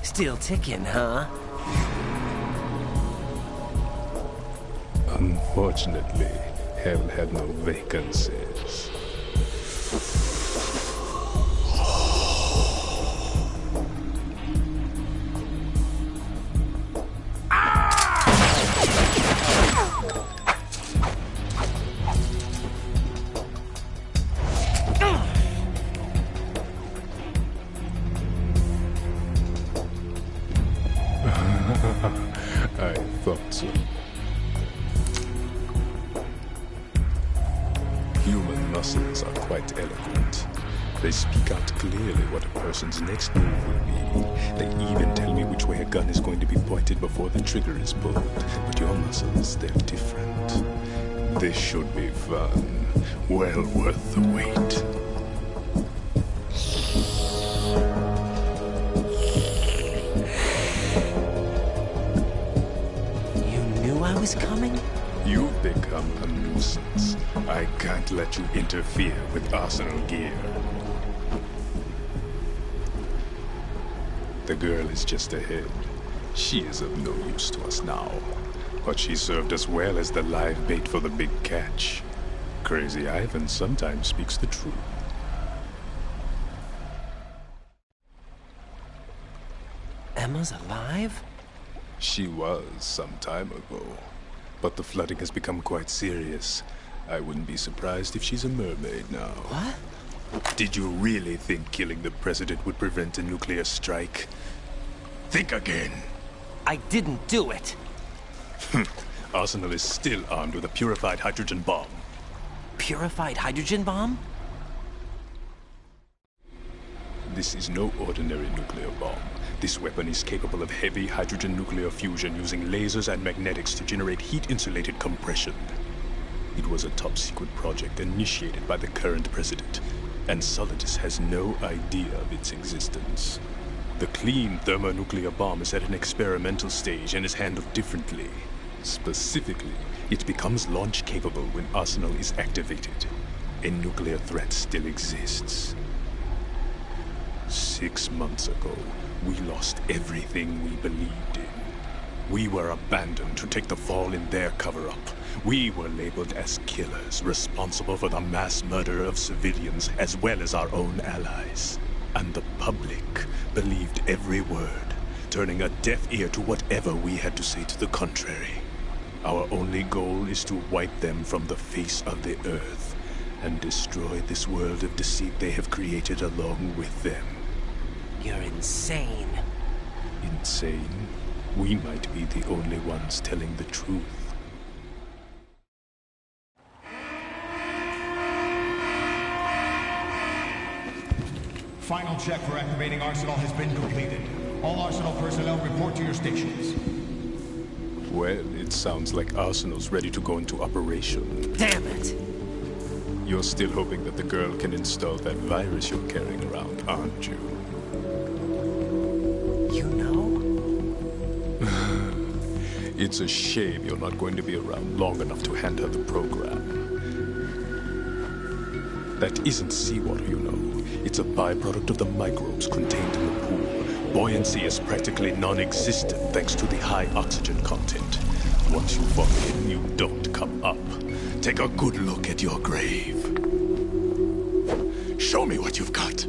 Still ticking, huh? Unfortunately, Hell had no vacancies. I thought so. Human muscles are quite eloquent. They speak out clearly what a person's next move will be. They even tell me which way a gun is going to be pointed before the trigger is pulled. But your muscles, they're different. This should be fun. Well worth the wait. I was coming? You've become a nuisance. I can't let you interfere with Arsenal gear. The girl is just ahead. She is of no use to us now. But she served us well as the live bait for the big catch. Crazy Ivan sometimes speaks the truth. Alma's alive? She was some time ago. But the flooding has become quite serious. I wouldn't be surprised if she's a mermaid now. What? Did you really think killing the president would prevent a nuclear strike? Think again. I didn't do it. Arsenal is still armed with a purified hydrogen bomb. Purified hydrogen bomb? This is no ordinary nuclear bomb. This weapon is capable of heavy hydrogen nuclear fusion using lasers and magnetics to generate heat-insulated compression. It was a top-secret project initiated by the current president, and Solidus has no idea of its existence. The clean thermonuclear bomb is at an experimental stage and is handled differently. Specifically, it becomes launch-capable when Arsenal is activated. A nuclear threat still exists. 6 months ago, we lost everything we believed in. We were abandoned to take the fall in their cover-up. We were labeled as killers, responsible for the mass murder of civilians as well as our own allies. And the public believed every word, turning a deaf ear to whatever we had to say to the contrary. Our only goal is to wipe them from the face of the earth and destroy this world of deceit they have created along with them. You're insane. Insane? We might be the only ones telling the truth. Final check for activating Arsenal has been completed. All Arsenal personnel report to your stations. Well, it sounds like Arsenal's ready to go into operation. Damn it! You're still hoping that the girl can install that virus you're carrying around, aren't you? You know? It's a shame you're not going to be around long enough to hand her the program. That isn't seawater, you know. It's a byproduct of the microbes contained in the pool. Buoyancy is practically non-existent thanks to the high oxygen content. Once you fall in, you don't come up. Take a good look at your grave. Show me what you've got.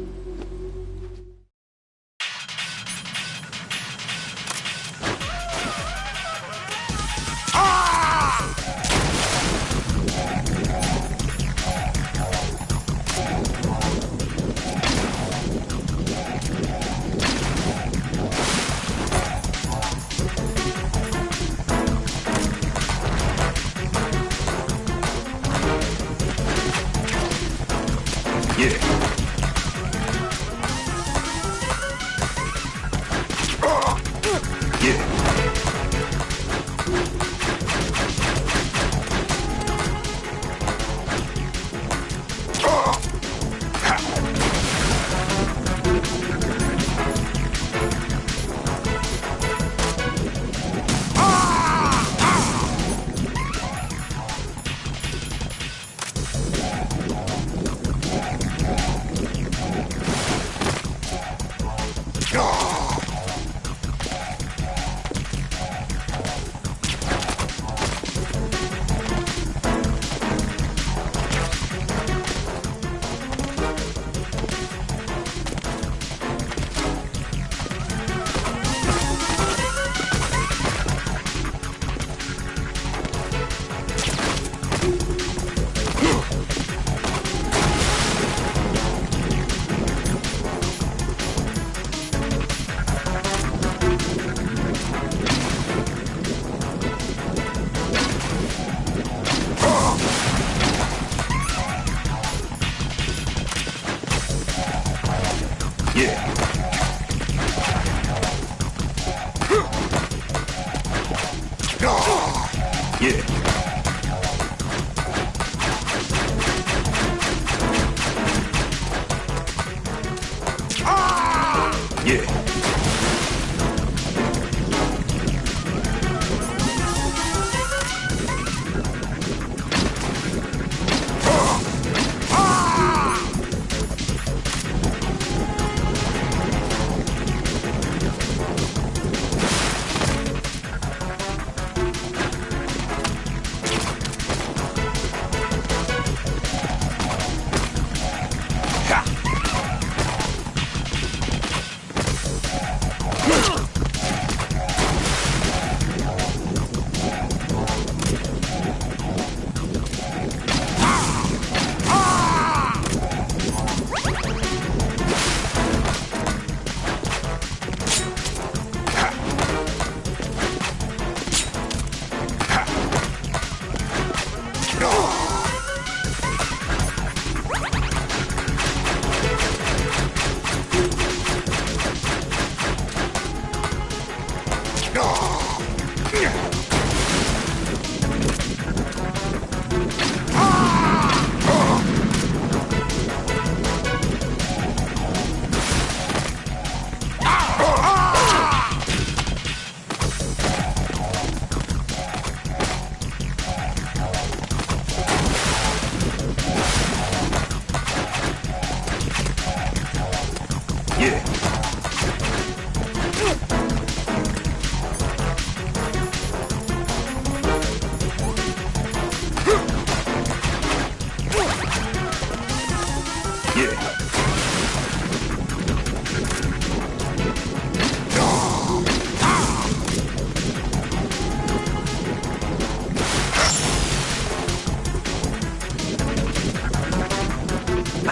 I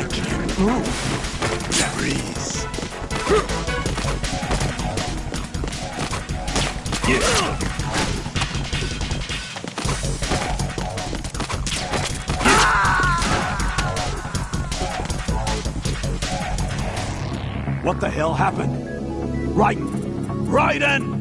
can't move. Freeze. What the hell happened? Raiden!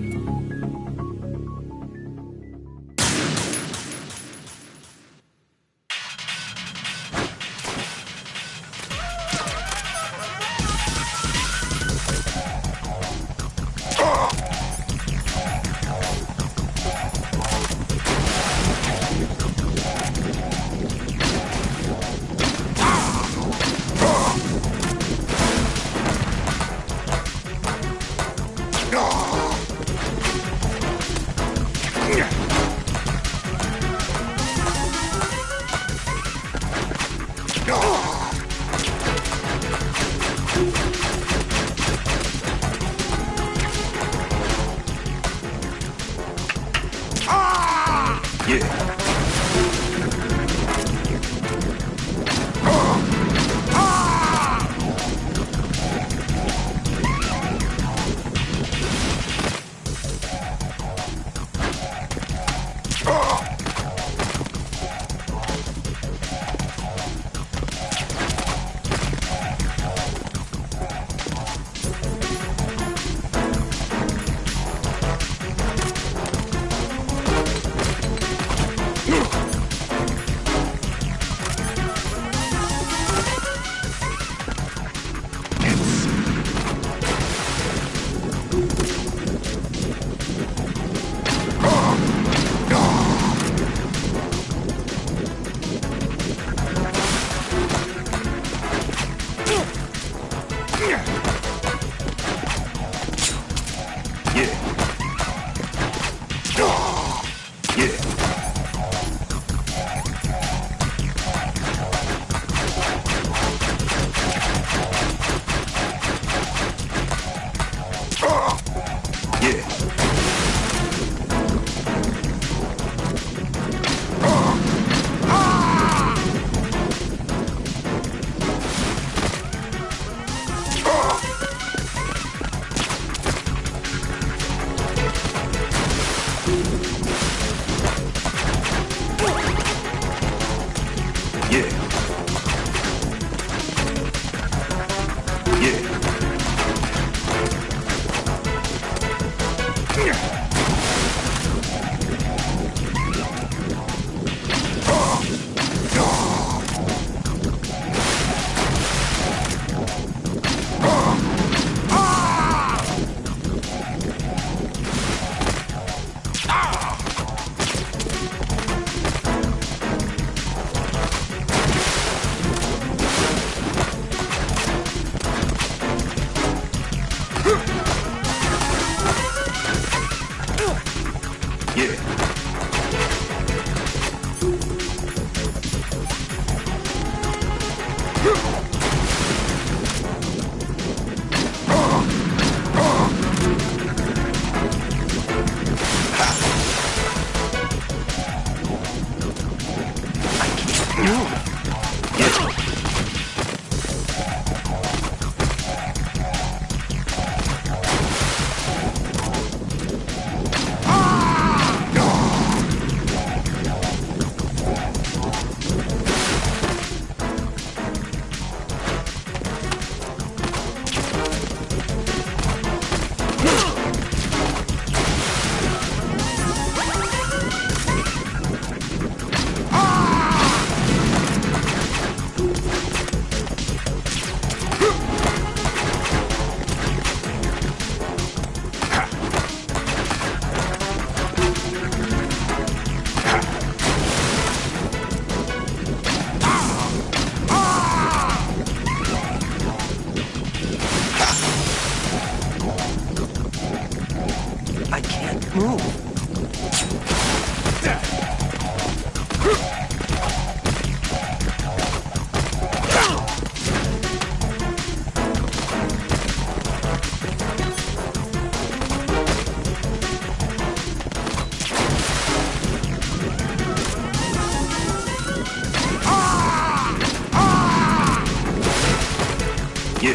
Yeah.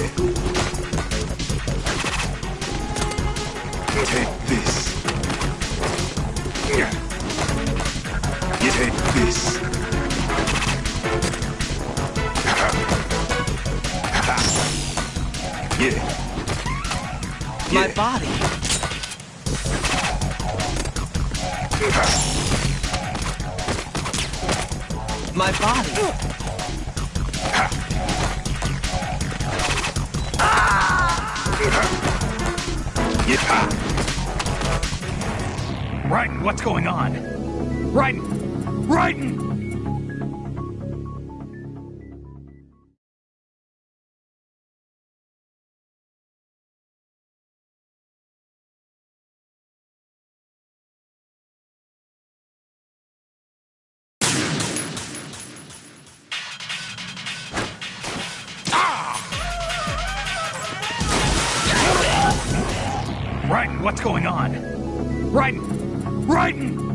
Take this. Yeah. Take this. Yeah. My body. My body. Raiden, what's going on? Raiden! Raiden! Raiden, what's going on? Raiden! Raiden!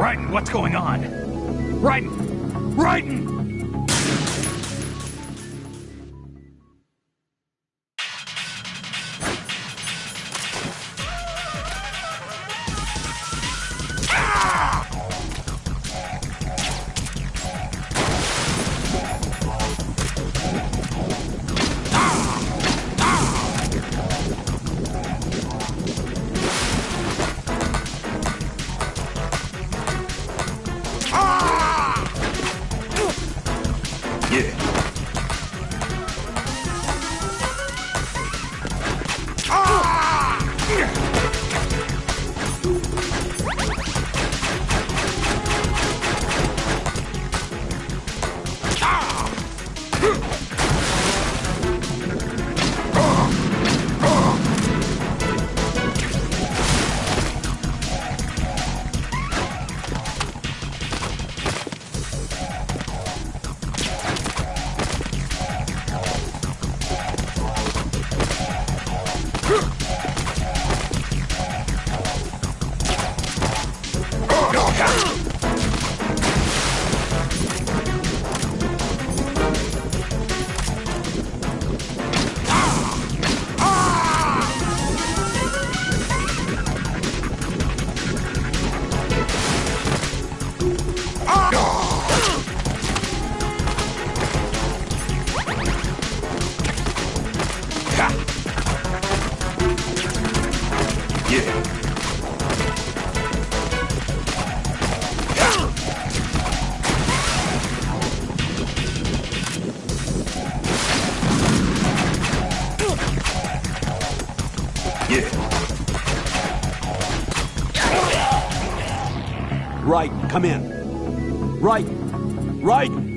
Raiden, what's going on? Raiden! Raiden! Raiden, come in. Raiden! Raiden!